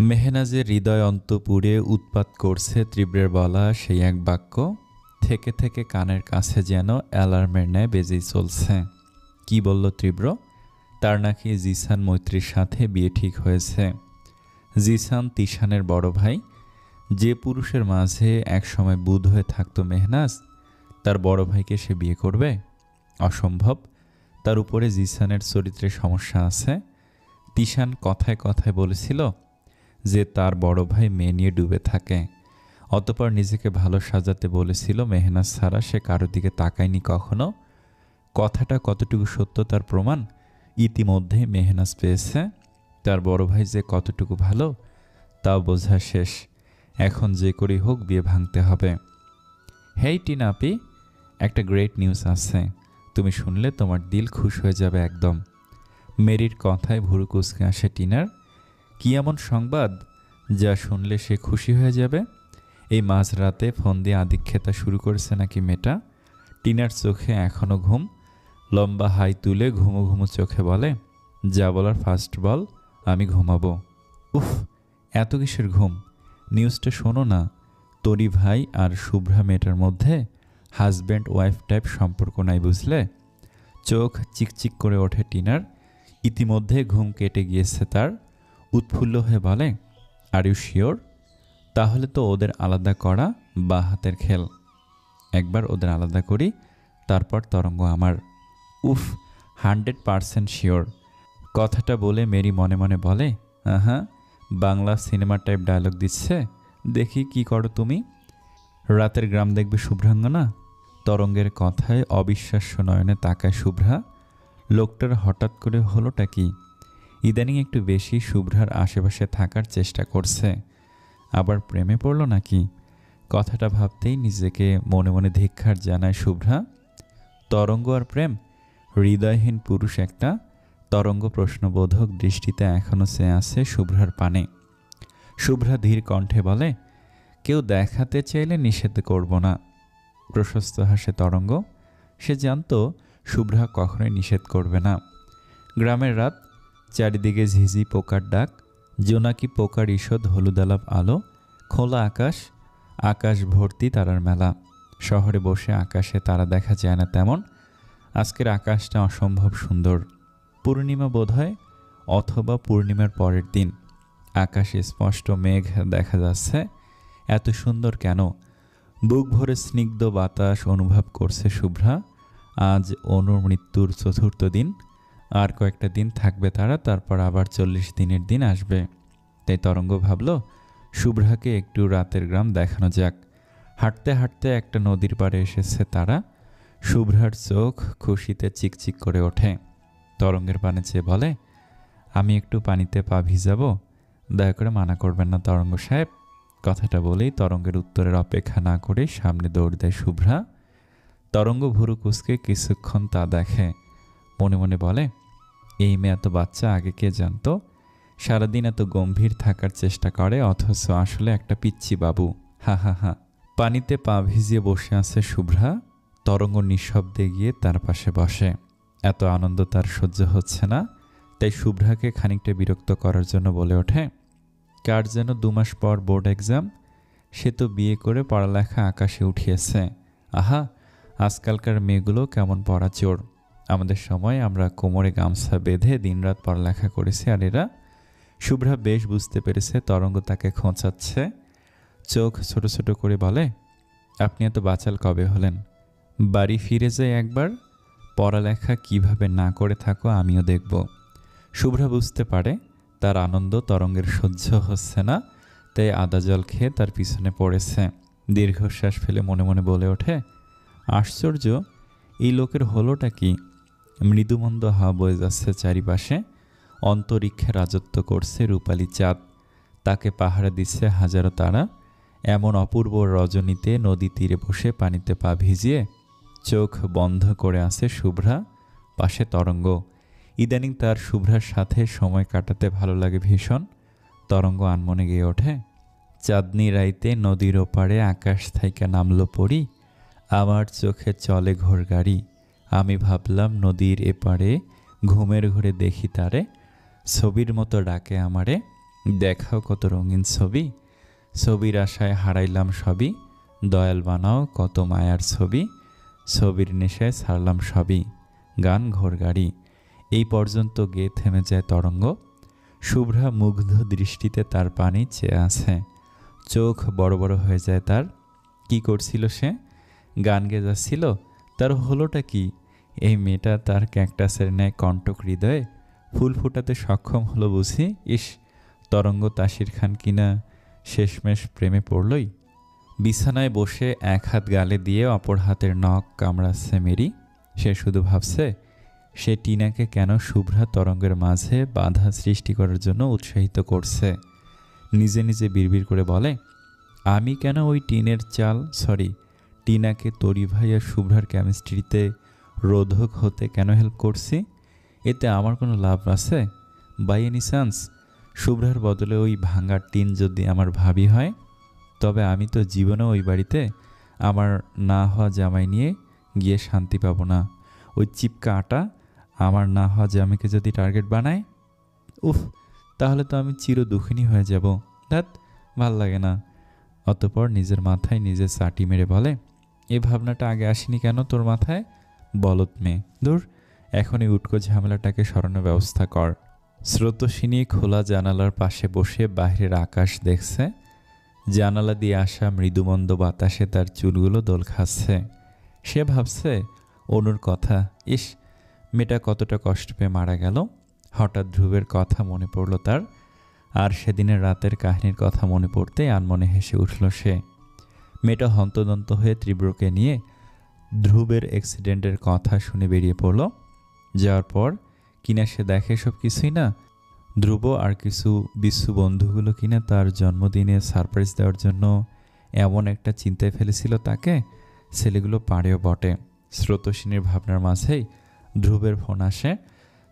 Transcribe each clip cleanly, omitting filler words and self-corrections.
মেহনাজের হৃদয় অন্তপুরে উৎপাত করছে তীব্রের বলা সেই এক বাক্য, থেকে থেকে কানের কাছে যেন অ্যালার্মের ন্যায় বেজেই চলছে। কি বলল তীব্র? তার নাকি জিসান মৈত্রীর সাথে বিয়ে ঠিক হয়েছে। জিসান তিশানের বড় ভাই। যে পুরুষের মাঝে একসময় বুঁদ হয়ে থাকতো মেহনাজ, তার বড় ভাইকে সে বিয়ে করবে? অসম্ভব। তার উপরে জিসানের চরিত্রে সমস্যা আছে। তিশান কথায় কথায় বলেছিল যে তার বড় ভাই মেয়ে নিয়ে ডুবে থাকে। অতঃপর নিজেকে ভালো সাজাতে বলেছিল মেহনাজ ছাড়া সে কারোর দিকে তাকায়নি কখনো। কথাটা কতটুকু সত্য তার প্রমাণ ইতিমধ্যেই মেহনাজ পেয়েছে। তার বড় ভাই যে কতটুকু ভালো তাও বোঝা শেষ। এখন যে করেই হোক বিয়ে ভাঙতে হবে। হেই টিনা আপি, একটা গ্রেট নিউজ আছে। তুমি শুনলে তোমার দিল খুশ হয়ে যাবে একদম। মেরির কথায় ভুরু কুঁচকে আসে টিনার। কি এমন সংবাদ যা শুনলে সে খুশি হয়ে যাবে? এই মাঝরাতে ফোন দিয়ে আদিক্ষেতা শুরু করেছে নাকি মেয়েটা? টিনার চোখে এখনও ঘুম। লম্বা হাই তুলে ঘুমো ঘুমো চোখে বলে, যা বলার ফার্স্ট বল, আমি ঘুমাবো। উফ, এত কিসের ঘুম? নিউজটা শোনো না। তরি ভাই আর শুভ্রা মেয়েটার মধ্যে হাজব্যান্ড ওয়াইফ টাইপ সম্পর্ক নাই, বুঝলে? চোখ চিকচিক করে ওঠে টিনার। ইতিমধ্যে ঘুম কেটে গিয়েছে তার। উৎফুল্ল হয়ে বলে, আর ইউ শিওর? তাহলে তো ওদের আলাদা করা বা হাতের খেল। একবার ওদের আলাদা করি, তারপর তরঙ্গ আমার। উফ, 100% শিওর। কথাটা বলে মেরি মনে মনে বলে, আহা, বাংলা সিনেমা টাইপ ডায়লগ দিচ্ছে। দেখি কি করো তুমি। রাতের গ্রাম দেখবে শুভ্রাঙ্গনা। তরঙ্গের কথায় অবিশ্বাস্য নয়নে তাকায় শুভ্রা। লোকটার হঠাৎ করে হলোটা কি? ইদানিং একটু বেশি শুভ্রার আশেপাশে থাকার চেষ্টা করছে। আবার প্রেমে পড়ল নাকি? কথাটা ভাবতেই নিজেকে মনে মনে ধিক্কার জানায় শুভ্রা। তরঙ্গ আর প্রেম? হৃদয়হীন পুরুষ একটা। তরঙ্গ প্রশ্নবোধক দৃষ্টিতে এখনও চেয়ে আছে শুভ্রার পানে। শুভ্রা ধীর কণ্ঠে বলে, কেউ দেখাতে চাইলে নিষেধ করব না। প্রশস্ত হাসে তরঙ্গ। সে জানত শুভ্রা কখনোই নিষেধ করবে না। গ্রামের রাত, চারিদিকে ঝিঝি পোকার ডাক, জোনাকি পোকার ঈষৎ হলুদালাপ আলো, খোলা আকাশ, আকাশ ভর্তি তারার মেলা। শহরে বসে আকাশে তারা দেখা যায় না তেমন। আজকের আকাশটা অসম্ভব সুন্দর। পূর্ণিমা বোধহয়, অথবা পূর্ণিমার পরের দিন। আকাশে স্পষ্ট মেঘ দেখা যাচ্ছে। এত সুন্দর কেন? বুক ভরে স্নিগ্ধ বাতাস অনুভব করছে শুভ্রা। আজ অনুর মৃত্যুর 4র্থ দিন। আর কয়েকটা দিন থাকবে তারা, তারপর আবার 40 দিনের দিন আসবে। তাই তরঙ্গ ভাবল শুভ্রাকে একটু রাতের গ্রাম দেখানো যাক। হাঁটতে হাঁটতে একটা নদীর পাড়ে এসেছে তারা। শুভ্রার চোখ খুশিতে চিকচিক করে ওঠে। তরঙ্গের পানে চেয়ে বলে, আমি একটু পানিতে পা ভিজাবো, দয়া করে মানা করবেন না তরঙ্গ সাহেব। কথাটা বলেই তরঙ্গের উত্তরের অপেক্ষা না করে সামনে দৌড় দেয় শুভ্রা। তরঙ্গ ভুরু কুঁচকে কিছুক্ষণ তা দেখে। মনে মনে বলে, এই মেয়ে এত বাচ্চা আগে কে জানতো? সারাদিন এত গম্ভীর থাকার চেষ্টা করে, অথচ আসলে একটা পিচ্চি বাবু। হা হা হা। পানিতে পা ভিজিয়ে বসে আছে শুভ্রা। তরঙ্গ নিঃশব্দে গিয়ে তার পাশে বসে। এত আনন্দ তার সহ্য হচ্ছে না। তাই শুভ্রাকে খানিকটা বিরক্ত করার জন্য বলে ওঠে, কার যেন 2 মাস পর বোর্ড এক্সাম। সে তো বিয়ে করে পড়ালেখা আকাশে উঠিয়েছে। আহা, আজকালকার মেয়েগুলো কেমন পড়াচোর। আমাদের সময় আমরা কোমরে গামছা বেঁধে দিনরাত পড়ালেখা করেছি, আর এরা। শুভ্রা বেশ বুঝতে পেরেছে তরঙ্গ তাকে খোঁচাচ্ছে। চোখ ছোট ছোট করে বলে, আপনি এত বাচাল কবে হলেন? বাড়ি ফিরে যাই একবার, পড়ালেখা কিভাবে না করে থাকো আমিও দেখব। শুভ্রা বুঝতে পারে তার আনন্দ তরঙ্গের সহ্য হচ্ছে না, তাই আদা জল খেয়ে তার পিছনে পড়েছে। দীর্ঘশ্বাস ফেলে মনে মনে বলে ওঠে, আশ্চর্য, এই লোকের হলোটা কি? মৃদুমন্দ হাওয়া বয়ে যাচ্ছে চারিপাশে। অন্তরিক্ষে রাজত্ব করছে রূপালী চাঁদ। তাকে পাহারা দিচ্ছে হাজারো তারা। এমন অপূর্ব রজনীতে নদী তীরে বসে পানিতে পা ভিজিয়ে চোখ বন্ধ করে আছে শুভ্রা। পাশে তরঙ্গ। ইদানিং তার শুভ্রার সাথে সময় কাটাতে ভালো লাগে ভীষণ। তরঙ্গ আনমনে গেয়ে ওঠে, চাঁদনি রাইতে নদীর ওপারে আকাশ থাইকা নামলো পড়ি, আমার চোখে চলে ঘোর গাড়ি। আমি ভাবলাম নদীর এপারে, ঘুমের ঘরে দেখি তারে, ছবির মতো ডাকে আমারে। দেখাও কত রঙিন ছবি, ছবির আশায় হারাইলাম সবই, দয়াল বানাও কত মায়ার ছবি, ছবির নেশায় ছাড়লাম সবই, গান ঘোর গাড়ি। এই পর্যন্ত গেয়ে থেমে যায় তরঙ্গ। শুভ্রা মুগ্ধ দৃষ্টিতে তার পানি চেয়ে আছে, চোখ বড় বড় হয়ে যায় তার। কি করছিল সে? গান গেয়ে যাচ্ছিল। তার হলোটা কি? এই মেয়েটা তার ক্যাকটাসের ন্যায় কণ্টক হৃদয়ে ফুল ফোটাতে সক্ষম হলো বুঝি। ইস, তরঙ্গ তাসির খান কিনা শেষমেশ প্রেমে পড়লই। বিছানায় বসে এক হাত গালে দিয়ে অপর হাতের নখ কামড়াচ্ছে মেরি। সে শুধু ভাবছে সে টিনাকে কেন শুভ্রা তরঙ্গের মাঝে বাধা সৃষ্টি করার জন্য উৎসাহিত করছে। নিজে নিজে বিড়বিড় করে বলে, আমি কেন ওই টিনাকে তরি ভাই আর শুভ্রার কেমিস্ট্রিতে রোধক হতে কেন হেল্প করছি? এতে আমার কোনো লাভ আছে? বাই এনি চান্স শুভ্রার বদলে ওই ভাঙা টিন যদি আমার ভাবি হয়, তবে আমি তো জীবনে ওই বাড়িতে আমার না হওয়া জামাই নিয়ে গিয়ে শান্তি পাবো না। ওই চিপকা আটা আমার না হওয়া জামাইকে যদি টার্গেট বানায়, উফ, তাহলে তো আমি চির দুঃখিনী হয়ে যাব। ধ্যাৎ, ভাল লাগে না। অতঃপর নিজের মাথায় নিজে চাটি মেরে বলে, এই ভাবনাটা আগে আসেনি কেন তোর মাথায়? বলত মেয়ে, দূর, এখন এই উটকো ঝামেলাটাকে সরানোর ব্যবস্থা কর। স্রোতস্বিনী খোলা জানালার পাশে বসে বাইরের আকাশ দেখছে। জানালা দিয়ে আসা মৃদুমন্দ বাতাসে তার চুলগুলো দোল খাচ্ছে। সে ভাবছে অনুর কথা। ইস, মেয়েটা কতটা কষ্ট পেয়ে মারা গেল। হঠাৎ ধ্রুবের কথা মনে পড়ল তার, আর সেদিনের রাতের কাহিনীর কথা মনে পড়তেই আনমনে হেসে উঠল সে। মেয়েটা হন্তদন্ত হয়ে তীব্রকে নিয়ে ধ্রুবের অ্যাক্সিডেন্টের কথা শুনে বেরিয়ে পড়ল। যাওয়ার পর কিনা সে দেখে সব কিছুই না। ধ্রুব আর কিছু বিশ্ব বন্ধুগুলো কিনা তার জন্মদিনে সারপ্রাইজ দেওয়ার জন্য এমন একটা চিন্তায় ফেলেছিল তাকে, ছেলেগুলো পারেও বটে। স্রোতস্বিনীর ভাবনার মাঝেই ধ্রুবের ফোন আসে।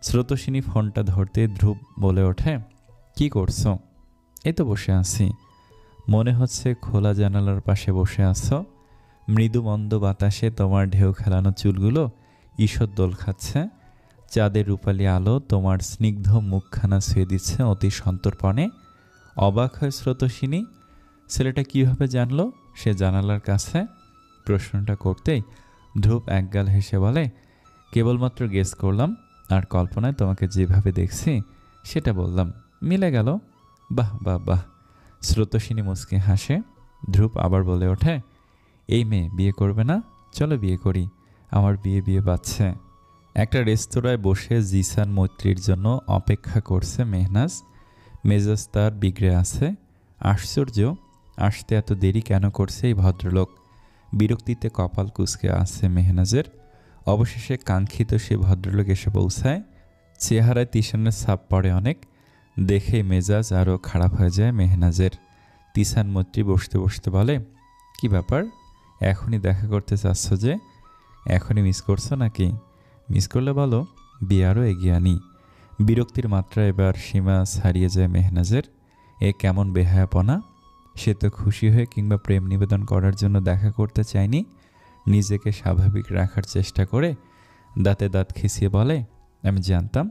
স্রোতস্বিনী ফোনটা ধরতে ধ্রুব বলে ওঠে, কি করছো? এই তো বসে আছি। মনে হচ্ছে খোলা জানালার পাশে বসে আছো। মৃদু মন্দ বাতাসে তোমার ঢেউ খেলানো চুলগুলো ঈষৎ দোল খাচ্ছে। চাঁদের রূপালী আলো তোমার স্নিগ্ধ মুখখানা ছুঁয়ে দিচ্ছে অতি সন্তর্পণে। অবাক হয় স্রোতস্বিনী, ছেলেটা কিভাবে জানলো সে জানালার কাছে? প্রশ্নটা করতেই ধ্রুব একগাল হেসে বলে, কেবলমাত্র গেস করলাম, আর কল্পনায় তোমাকে যেভাবে দেখছি সেটা বললাম, মিলে গেল। বাহ বাহ বাহ। স্রোতস্বিনী মুচকে হাসে। ধ্রুব আবার বলে ওঠে, এই মেয়ে বিয়ে করবে না? চলো বিয়ে করি, আমার বিয়ে পাচ্ছে। একটা রেস্তোরাঁয় বসে জিসান মৈত্রীর জন্য অপেক্ষা করছে মেহনাজ। মেজাজ তার বিগড়ে আছে। আশ্চর্য, আসতে এত দেরি কেন করছে এই ভদ্রলোক? বিরক্তিতে কপাল কুঁচকে আছে মেহনাজের। অবশেষে কাঙ্ক্ষিত সে ভদ্রলোক এসে পৌঁছায়। চেহারায় তিশানের ছাপ পড়ে অনেক, দেখেই মেজাজ আরও খারাপ হয়ে যায় মেহনাজের। তিশান মৈত্রী বসতে বসতে বলে, কি ব্যাপার, এখনই দেখা করতে চাচ্ছ যে? এখনই মিস করছো নাকি? মিস করলে বলো, বিয়ে আরও এগিয়ে আনি। বিরক্তির মাত্রা এবার সীমা ছাড়িয়ে যায় মেহনাজের। এ কেমন বেহায়াপনা! সে তো খুশি হয়ে কিংবা প্রেম নিবেদন করার জন্য দেখা করতে চায়নি। নিজেকে স্বাভাবিক রাখার চেষ্টা করে দাঁতে দাঁত খিঁচিয়ে বলে, আমি জানতাম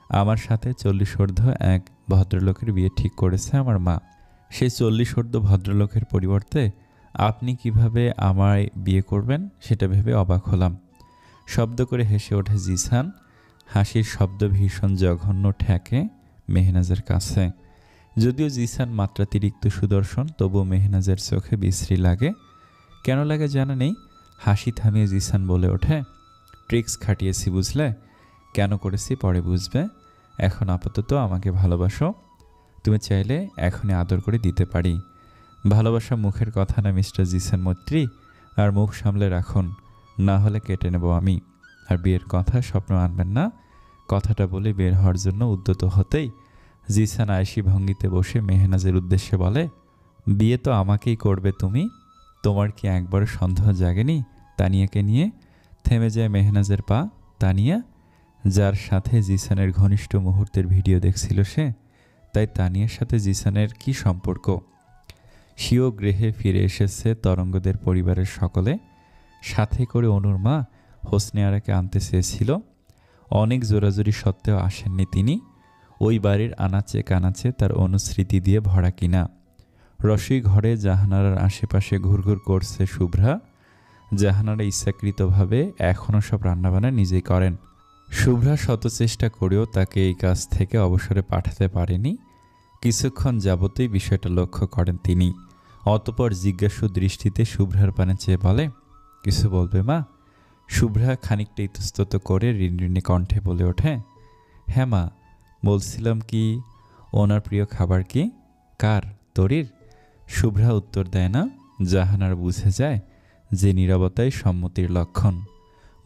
আমার সাথে 40 এক ভদ্রলোকের বিয়ে ঠিক করেছে আমার মা। সেই 40 ভদ্রলোকের পরিবর্তে আপনি কিভাবে আমায় বিয়ে করবেন সেটা ভেবে অবাক হলাম। শব্দ করে হেসে ওঠে জিসান। হাসির শব্দ ভীষণ জঘন্য ঠেকে মেহনাজের কাছে। যদিও জিসান মাত্রাতিরিক্ত সুদর্শন, তবুও মেহনাজের চোখে বিশ্রী লাগে। কেন লাগে জানা নেই। হাসি থামিয়ে জিসান বলে ওঠে, ট্রিক্স খাটিয়েছি বুঝলে। কেন করেছি পরে বুঝবে। এখন আপাতত আমাকে ভালোবাসো। তুমি চাইলে এখনই আদর করে দিতে পারি। ভালোবাসা মুখের কথা না মিস্টার জিসান মৈত্রী, আর মুখ সামলে রাখুন, না হলে কেটে নেব আমি। আর বিয়ের কথা স্বপ্ন আনবেন না। কথাটা বলে বের হওয়ার জন্য উদ্যত হতেই জিসান আয়েশি ভঙ্গিতে বসে মেহনাজের উদ্দেশ্যে বলে, বিয়ে তো আমাকেই করবে তুমি। তোমার কি একবারও সন্দেহ জাগেনি তানিয়াকে নিয়ে? থেমে যায় মেহনাজের পা। তানিয়া, যার সাথে জিসানের ঘনিষ্ঠ মুহূর্তের ভিডিও দেখছিল সে, তাই তানিয়ার সাথে জিসানের কি সম্পর্ক? স্বীয় গৃহে ফিরে এসেছে তরঙ্গদের পরিবারের সকলে। সাথে করে অনুর মা হোসনে আরাকে আনতে চেয়েছিল। অনেক জোরাজুরি সত্ত্বেও আসেননি তিনি। ওই বাড়ির আনাচে কানাচে তার অনুস্মৃতি দিয়ে ভরা কিনা। রসই ঘরে জাহানারার আশেপাশে ঘুরঘুর করছে শুভ্রা। জাহানারা ইচ্ছাকৃতভাবে এখনও সব রান্নাবান্না নিজেই করেন। শুভ্রা শত চেষ্টা করেও তাকে এই কাজ থেকে অবসরে পাঠাতে পারেনি। কিছুক্ষণ যাবতই বিষয়টা লক্ষ্য করেন তিনি। অতঃপর জিজ্ঞাসু দৃষ্টিতে শুভ্রার পানে চেয়ে বলে, কিছু বলবে মা? শুভ্রা খানিকটা ইতস্তত করে রিনরিনে কণ্ঠে বলে ওঠে, হ্যাঁ মা, বলছিলাম কি, ওনার প্রিয় খাবার কি? কার? তরির? শুভ্রা উত্তর দেয় না। জাহানারা বুঝে যায় যে নীরবতাই সম্মতির লক্ষণ।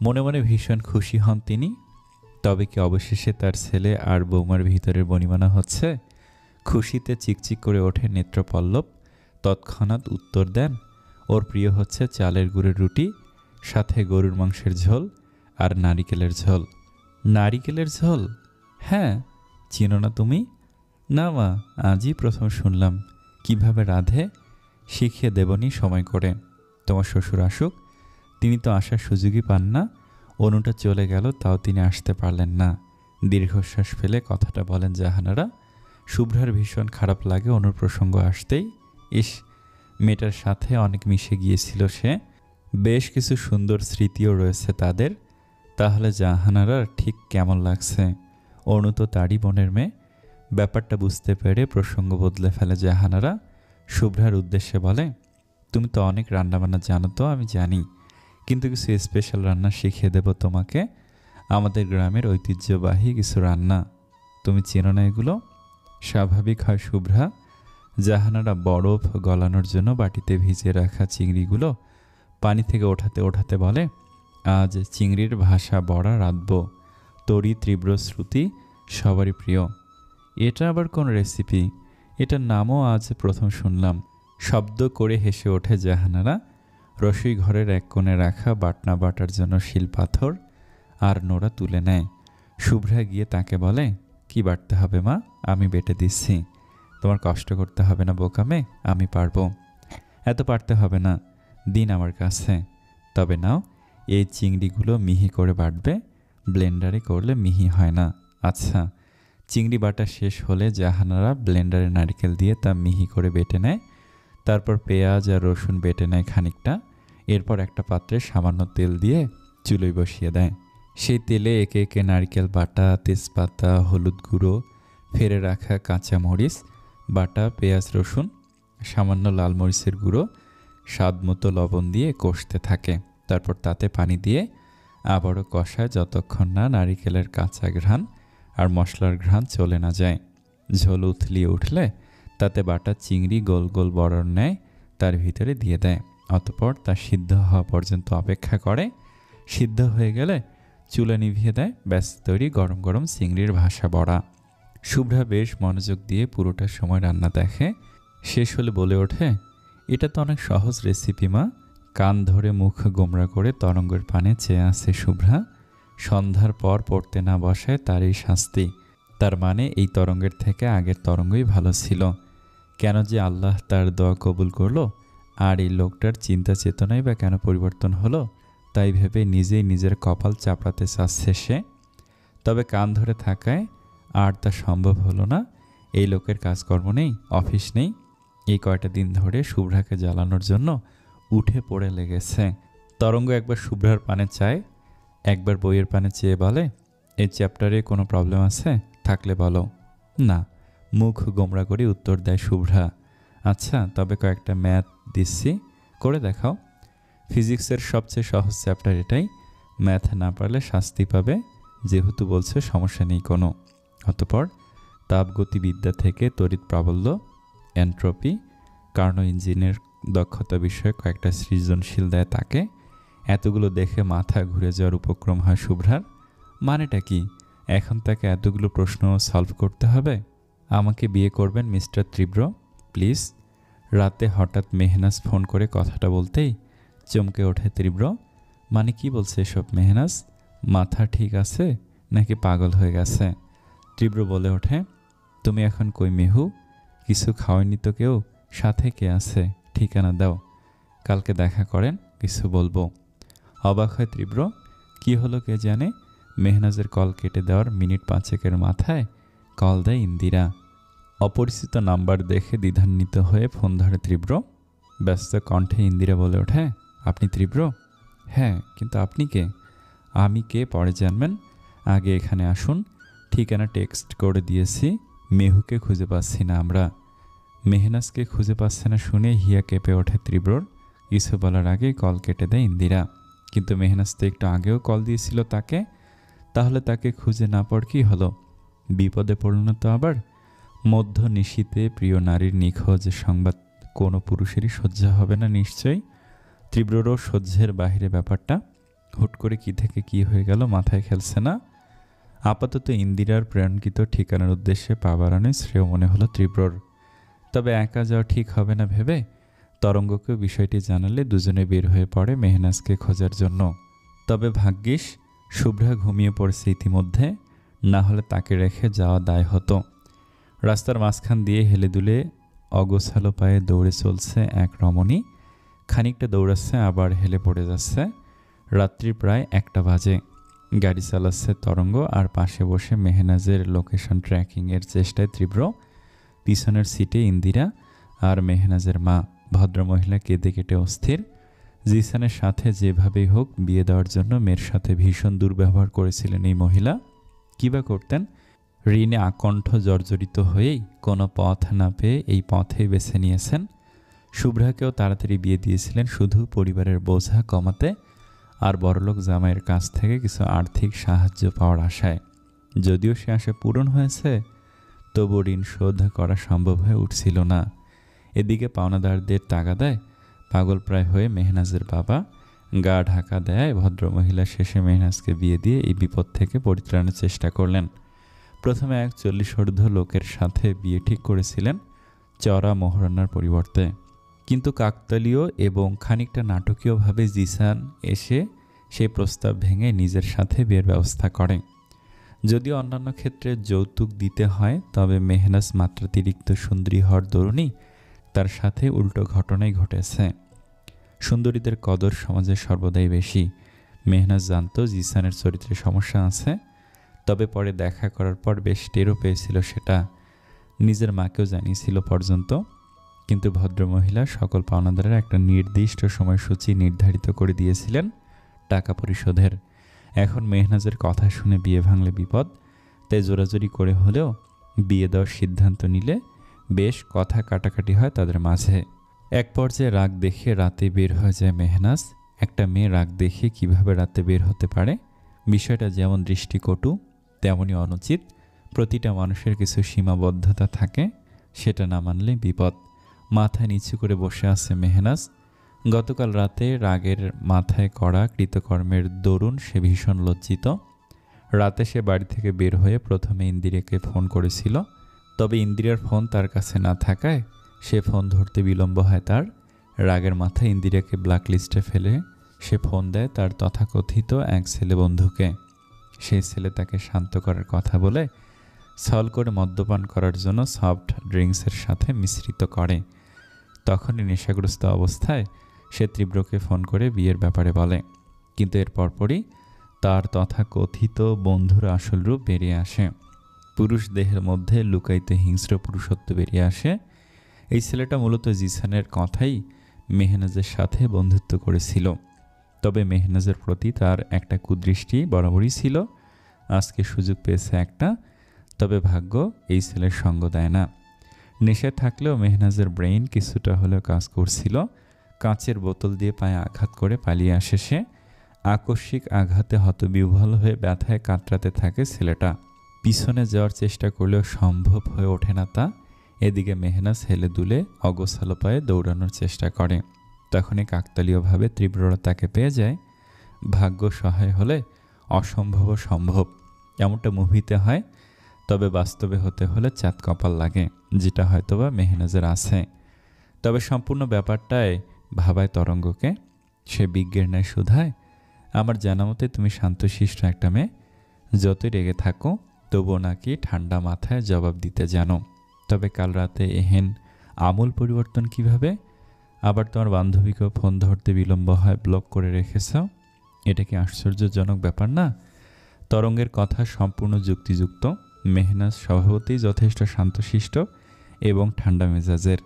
মনে মনে ভীষণ খুশি হন তিনি। তবে কি অবশেষে তার ছেলে আর বৌমার ভিতরের বনিমানা হচ্ছে? খুশিতে চিকচিক করে ওঠে নেত্রপল্লব। তৎক্ষণাৎ উত্তর দেন, ওর প্রিয় হচ্ছে চালের গুঁড়ের রুটি, সাথে গরুর মাংসের ঝোল আর নারিকেলের ঝোল। নারিকেলের ঝোল? হ্যাঁ, চিনো না তুমি? না মা, আজই প্রথম শুনলাম। কিভাবে রাধে? শিখিয়ে দেবনি সময় করে। তোমার শ্বশুর আসুক। তিনি তো আসার সুযোগই পান না। অনুটা চলে গেল, তাও তিনি আসতে পারলেন না। দীর্ঘশ্বাস ফেলে কথাটা বলেন জাহানারা। শুভ্রার ভীষণ খারাপ লাগে অনুর প্রসঙ্গ আসতেই। ইস, মেয়েটার সাথে অনেক মিশে গিয়েছিল সে। বেশ কিছু সুন্দর স্মৃতিও রয়েছে তাদের। তাহলে জাহানারার ঠিক কেমন লাগছে? অনু তো তারই বোনের মেয়ে। ব্যাপারটা বুঝতে পেরে প্রসঙ্গ বদলে ফেলে জাহানারা। শুভ্রার উদ্দেশ্যে বলে, তুমি তো অনেক রান্নাবান্না জানো। তো আমি জানি, কিন্তু কিছু স্পেশাল রান্না শিখিয়ে দেব তোমাকে। আমাদের গ্রামের ঐতিহ্যবাহী কিছু রান্না। তুমি চেনো না এগুলো? স্বাভাবিক হয় শুভ্রা। জাহানারা বরফ গলানোর জন্য বাটিতে ভিজিয়ে রাখা চিংড়িগুলো পানি থেকে ওঠাতে ওঠাতে বলে, আজ চিংড়ির ভাষা বড়া রাঁধব। তরি তীব্র শ্রুতি সবারই প্রিয়। এটা আবার কোন রেসিপি? এটার নামও আজ প্রথম শুনলাম। শব্দ করে হেসে ওঠে জাহানারা। রসই ঘরের এক কোণে রাখা বাটনা বাটার জন্য শিল পাথর আর নোড়া তুলে নেয়। শুভ্রা গিয়ে তাকে বলে, কি বাটতে হবে মা? আমি বেটে দিচ্ছি। তোমার কষ্ট করতে হবে না বোকামে, আমি পারবো। এত পারতে হবে না, দিন আমার কাছে। তবে নাও, এই চিংড়িগুলো মিহি করে বাটবে। ব্লেন্ডারে করলে মিহি হয় না। আচ্ছা। চিংড়ি বাটা শেষ হলে জাহানারা ব্লেন্ডারে নারকেল দিয়ে তা মিহি করে বেটে নেয়। তারপর পেঁয়াজ আর রসুন বেটে নেয় খানিকটা। এরপর একটা পাত্রে সামান্য তেল দিয়ে চুলোয় বসিয়ে দেয়। সেই তেলে একে একে নারকেল বাটা, তেজপাতা, হলুদ গুঁড়ো, ফেলে রাখা কাঁচা মরিচ বাটা, পেঁয়াজ, রসুন, সামান্য লাল মরিচের গুঁড়ো, স্বাদ মতো লবণ দিয়ে কষতে থাকে। তারপর তাতে পানি দিয়ে আবারও কষায় যতক্ষণ না নারিকেলের কাঁচা ঘ্রাণ আর মশলার ঘ্রাণ চলে না যায়। ঝোল উথলিয়ে উঠলে তাতে বাটা চিংড়ি গোল গোল বড়ার ন্যায় তার ভিতরে দিয়ে দেয়। অতঃপর তা সিদ্ধ হওয়া পর্যন্ত অপেক্ষা করে। সিদ্ধ হয়ে গেলে চুলা নিভিয়ে দেয়। ব্যাস তৈরি গরম গরম চিংড়ির ভাষা বড়া। শুভ্রা বেশ মনোযোগ দিয়ে পুরোটা সময় রান্না দেখে। শেষ হলে বলে ওঠে, এটা তো অনেক সহজ রেসিপি মা। কান ধরে মুখ গোমরা করে তরঙ্গের পানে চেয়ে আছে শুভ্রা। সন্ধ্যার পর পড়তে না বসায় তার এই শাস্তি। তার মানে এই তরঙ্গের থেকে আগের তরঙ্গই ভালো ছিল। কেন যে আল্লাহ তার দোয়া কবুল করলো, আর এই লোকটার চিন্তা চেতনাই বা কেন পরিবর্তন হলো, তাই ভেবে নিজেই নিজের কপাল চাপড়াতে চাচ্ছে সে। তবে কান ধরে থাকায় আর তা সম্ভব হলো না। এই লোকের কাজকর্ম নেই, অফিস নেই। এই কয়টা দিন ধরে শুভ্রাকে জ্বালানোর জন্য উঠে পড়ে লেগেছে। তরঙ্গ একবার শুভ্রার পানে চায়, একবার বইয়ের পানে চেয়ে বলে, এই চ্যাপ্টারে কোনো প্রবলেম আছে? থাকলে বলো। না, মুখ গোমরা করে উত্তর দেয় শুভ্রা। আচ্ছা, তবে কয়েকটা ম্যাথ দিচ্ছি, করে দেখাও। ফিজিক্সের সবচেয়ে সহজ চ্যাপ্টার এটাই। ম্যাথ না পারলে শাস্তি পাবে, যেহেতু বলছে সমস্যা নেই কোনো। অতঃপর তাপগতিবিদ্যা থেকে তড়িৎ প্রাবল্য, এন্ট্রপি, কার্নো ইঞ্জিনের দক্ষতা বিষয়ে কয়েকটা সৃজনশীল দেয় তাকে। এতগুলো দেখে মাথা ঘুরে যাওয়ার উপক্রম হয় শুভ্রার। মানেটা কি? এখন তাকে এতগুলো প্রশ্ন সলভ করতে হবে? আমাকে বিয়ে করবেন মিস্টার তীব্র, প্লিজ? রাতে হঠাৎ মেহনাজ ফোন করে কথাটা বলতেই চমকে ওঠে তীব্র। মানে কি বলছে এসব মেহনাজ? মাথা ঠিক আছে নাকি পাগল হয়ে গেছে? তীব্র বলে ওঠে, তুমি এখন কই মেহু? কিছু খাওয়াইনি তো কেউ? সাথে কে আছে? ঠিকানা দাও, কালকে দেখা করেন, কিছু বলবো। অবাক হয় তীব্র। কি হলো কে জানে? মেহনাজের কল কেটে দেওয়ার মিনিট 5 মাথায় কল দেয় ইন্দিরা। অপরিচিত নাম্বার দেখে দ্বিধান্বিত হয়ে ফোন ধরে তীব্র। ব্যস্ত কণ্ঠে ইন্দিরা বলে ওঠে, আপনি তীব্র? হ্যাঁ, কিন্তু আপনি কে? আমি কে পরে জানবেন, আগে এখানে আসুন। ঠিকানা টেক্সট করে দিয়েছি। মেহুকে খুঁজে পাচ্ছি না আমরা। মেহনাজকে খুঁজে পাচ্ছে না শুনে হিয়া কেঁপে ওঠে তীব্রর। কিছু বলার আগেই কল কেটে দেয় ইন্দিরা। কিন্তু মেহনাজ তো একটু আগেও কল দিয়েছিল তাকে। তাহলে তাকে খুঁজে না পড় কি হলো? বিপদে পড়ল না তো আবার? মধ্য নিশীতে প্রিয় নারীর নিখোঁজ সংবাদ কোনো পুরুষেরই সহ্য হবে না নিশ্চয়ই। তীব্ররও সহ্যের বাহিরে ব্যাপারটা। হুট করে কি থেকে কি হয়ে গেল মাথায় খেলছে না। আপাতত ইন্দিরার প্রেরণকৃত ঠিকানার উদ্দেশ্যে পা বাড়ানোই শ্রেয় মনে হলো তীব্রর। তবে একা যাওয়া ঠিক হবে না ভেবে তরঙ্গকেও বিষয়টি জানালে দুজনে বের হয়ে পড়ে মেহনাজকে খোঁজার জন্য। তবে ভাগ্যিস শুভ্রা ঘুমিয়ে পড়েছে ইতিমধ্যে, না হলে তাকে রেখে যাওয়া দায় হতো। রাস্তার মাঝখান দিয়ে হেলে দুলে অগোছালো পায়ে দৌড়ে চলছে এক রমণী। খানিকটা দৌড়াচ্ছে আবার হেলে পড়ে যাচ্ছে। রাত্রি প্রায় 1টা বাজে। গাড়ি চালাচ্ছে তরঙ্গ আর পাশে বসে মেহনাজের লোকেশন ট্র্যাকিংয়ের চেষ্টায় তীব্র। পিছনের সিটে ইন্দিরা আর মেহনাজের মা। ভদ্রমহিলা কেঁদে কেটে অস্থির। জিসানের সাথে যেভাবেই হোক বিয়ে দেওয়ার জন্য মেয়ের সাথে ভীষণ দুর্ব্যবহার করেছিলেন এই মহিলা। কী বা করতেন? ঋণে আকণ্ঠ জর্জরিত হয়েই কোনো পথ না পেয়ে এই পথেই বেছে নিয়েছেন। শুভ্রাকেও তাড়াতাড়ি বিয়ে দিয়েছিলেন শুধু পরিবারের বোঝা কমাতে আর বড়লোক জামাইয়ের কাছ থেকে কিছু আর্থিক সাহায্য পাওয়ার আশায়। যদিও সে আশা পূরণ হয়েছে, তবু ঋণ শোধ করা সম্ভব হয়ে উঠছিল না। এদিকে পাওনাদারদের তাগাদায় পাগল প্রায় হয়ে মেহনাজের বাবা গা ঢাকা দেয় ভদ্রমহিলা শেষে মেহনাজকে বিয়ে দিয়ে এই বিপদ থেকে পরিত্রাণের চেষ্টা করলেন। প্রথমে এক 40 লোকের সাথে বিয়ে ঠিক করেছিলেন চড়া মোহরানার পরিবর্তে। কিন্তু কাকতালীয় এবং খানিকটা নাটকীয়ভাবে জিসান এসে সেই প্রস্তাব ভেঙে নিজের সাথে বিয়ের ব্যবস্থা করে। যদিও অন্যান্য ক্ষেত্রে যৌতুক দিতে হয়, তবে মেহনাজ মাত্রাতিরিক্ত সুন্দরী হওয়ার দরুনই তার সাথে উল্টো ঘটনাই ঘটেছে। সুন্দরীদের কদর সমাজে সর্বদাই বেশি। মেহনাজ জানত জিসানের চরিত্রে সমস্যা আছে, তবে পরে দেখা করার পর বেশ টেরও পেয়েছিল সেটা। নিজের মাকেও জানিয়েছিল পর্যন্ত। কিন্তু ভদ্রমহিলা সকল পাওনাদারের একটা নির্দিষ্ট সময়সূচি নির্ধারিত করে দিয়েছিলেন টাকা পরিশোধের। এখন মেহনাজের কথা শুনে বিয়ে ভাঙলে বিপদ, তাই জোরাজোরি করে হলেও বিয়ে দেওয়ার সিদ্ধান্ত নিলে বেশ কথা কাটাকাটি হয় তাদের মাঝে। এক পর্যায়ে রাগ দেখিয়ে রাতে বের হয়ে যায় মেহনাজ। একটা মেয়ে রাগ দেখিয়ে কিভাবে রাতে বের হতে পারে? বিষয়টা যেমন দৃষ্টিকটু তেমনই অনুচিত। প্রতিটা মানুষের কিছু সীমাবদ্ধতা থাকে, সেটা না মানলে বিপদ। মাথা নিচু করে বসে আছে মেহনাজ। গতকাল রাতে রাগের মাথায় করা কৃতকর্মের দরুন সে ভীষণ লজ্জিত। রাতে সে বাড়ি থেকে বের হয়ে প্রথমে ইন্দিরাকে ফোন করেছিল, তবে ইন্দিরার ফোন তার কাছে না থাকায় সে ফোন ধরতে বিলম্ব হয় তার। রাগের মাথায় ইন্দিরাকে ব্ল্যাকলিস্টে ফেলে সে ফোন দেয় তার তথাকথিত এক ছেলে বন্ধুকে। সেই ছেলে তাকে শান্ত করার কথা বলে ছল করে মদ্যপান করার জন্য সফট ড্রিঙ্কসের সাথে মিশ্রিত করে। তখনই নেশাগ্রস্ত অবস্থায় সে তীব্রকে ফোন করে বিয়ের ব্যাপারে বলে। কিন্তু এর পরপরই তার তথাকথিত বন্ধুর আসল রূপ বেরিয়ে আসে। পুরুষ দেহের মধ্যে লুকায়িত হিংস্র পুরুষত্ব বেরিয়ে আসে। এই ছেলেটা মূলত জিসানের কথাই মেহনাজের সাথে বন্ধুত্ব করেছিল। তবে মেহনাজের প্রতি তার একটা কুদৃষ্টি বরাবরই ছিল। আজকে সুযোগ পেয়েছে একটা, তবে ভাগ্য এই ছেলের সঙ্গ দেয় না। নেশা থাকলেও মেহনাজের ব্রেইন কিছুটা হলেও কাজ করছিল। কাঁচের বোতল দিয়ে পায়ে আঘাত করে পালিয়ে আসে সে। আকস্মিক আঘাতে হতবিহ্বল হয়ে ব্যথায় কাতরাতে থাকে ছেলেটা। পিছনে যাওয়ার চেষ্টা করলেও সম্ভব হয়ে ওঠে না তা। এদিকে মেহনাজ হেলে দুলে অগোছালো পায়ে দৌড়ানোর চেষ্টা করে। তখনই কাকতালীয়ভাবে তীব্ররা তাকে পেয়ে যায়। ভাগ্য সহায় হলে অসম্ভব সম্ভব, এমনটা মুভিতে হয়, তবে বাস্তবে হতে হলে চাঁদ কপাল লাগে, যেটা হয়তোবা মেহনাজের আছে। তবে সম্পূর্ণ ব্যাপারটায় ভাবায় তরঙ্গকে। সে বিজ্ঞের ন্যায় শুধায়, আমার জানা মতে তুমি শান্তশিষ্ট একটা মেয়ে, যতই রেগে থাকো তবুও নাকি ঠান্ডা মাথায় জবাব দিতে জানো। তবে কাল রাতে এহেন আমূল পরিবর্তন কিভাবে? আবার তোমার বান্ধবীকেও ফোন ধরতে বিলম্ব হয় ব্লক করে রেখেছ। এটা কি আশ্চর্যজনক ব্যাপার না? তরঙ্গের কথা সম্পূর্ণ যুক্তিযুক্ত। মেহনাজ স্বভাবতই যথেষ্ট শান্তশিষ্ট এবং ঠান্ডা মেজাজের।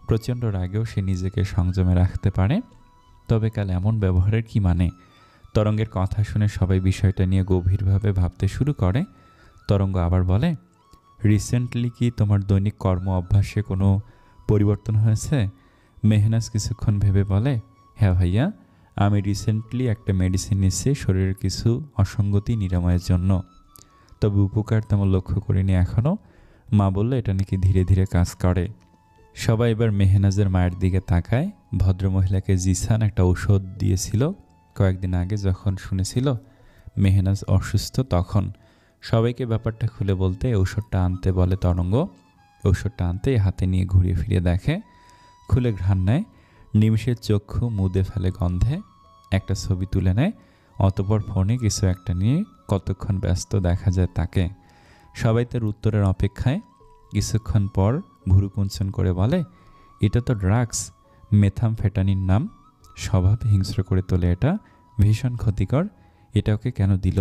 প্রচণ্ড রাগেও সে নিজেকে সংযমে রাখতে পারে। তবে কাল এমন ব্যবহারের কি মানে? তরঙ্গের কথা শুনে সবাই বিষয়টা নিয়ে গভীরভাবে ভাবতে শুরু করে। তরঙ্গ আবার বলে, রিসেন্টলি কি তোমার দৈনিক কর্ম অভ্যাসে কোনো পরিবর্তন হয়েছে? মেহনাজ কিছুক্ষণ ভেবে বলে, হ্যাঁ ভাইয়া, আমি রিসেন্টলি একটা মেডিসিন নিচ্ছি শরীরের কিছু অসঙ্গতি নিরাময়ের জন্য। তবে উপকার তেমন লক্ষ্য করিনি এখনও। মা বললে এটা নাকি ধীরে ধীরে কাজ করে। সবাই এবার মেহনাজের মায়ের দিকে তাকায়। ভদ্রমহিলাকে জিসান একটা ঔষধ দিয়েছিল কয়েকদিন আগে, যখন শুনেছিল মেহনাজ অসুস্থ তখন। সবাইকে ব্যাপারটা খুলে বলতে ঔষধটা আনতে বলে তরঙ্গ। ঔষধটা আনতে হাতে নিয়ে ঘুরিয়ে ফিরিয়ে দেখে, খুলে ঘ্রাণ নেয়, নিমিষের চক্ষু মুদে ফেলে গন্ধে, একটা ছবি তুলে নেয়, অতপর ফোনে কিছু একটা নিয়ে কতক্ষণ ব্যস্ত দেখা যায় তাকে। সবাই তার উত্তরের অপেক্ষায়। কিছুক্ষণ পর ভুরু কুঞ্চন করে বলে, এটা তো ড্রাগস, মেথামফেটানিন নাম। স্বভাব হিংস্র করে তোলে এটা, ভীষণ ক্ষতিকর। এটা ওকে কেন দিল?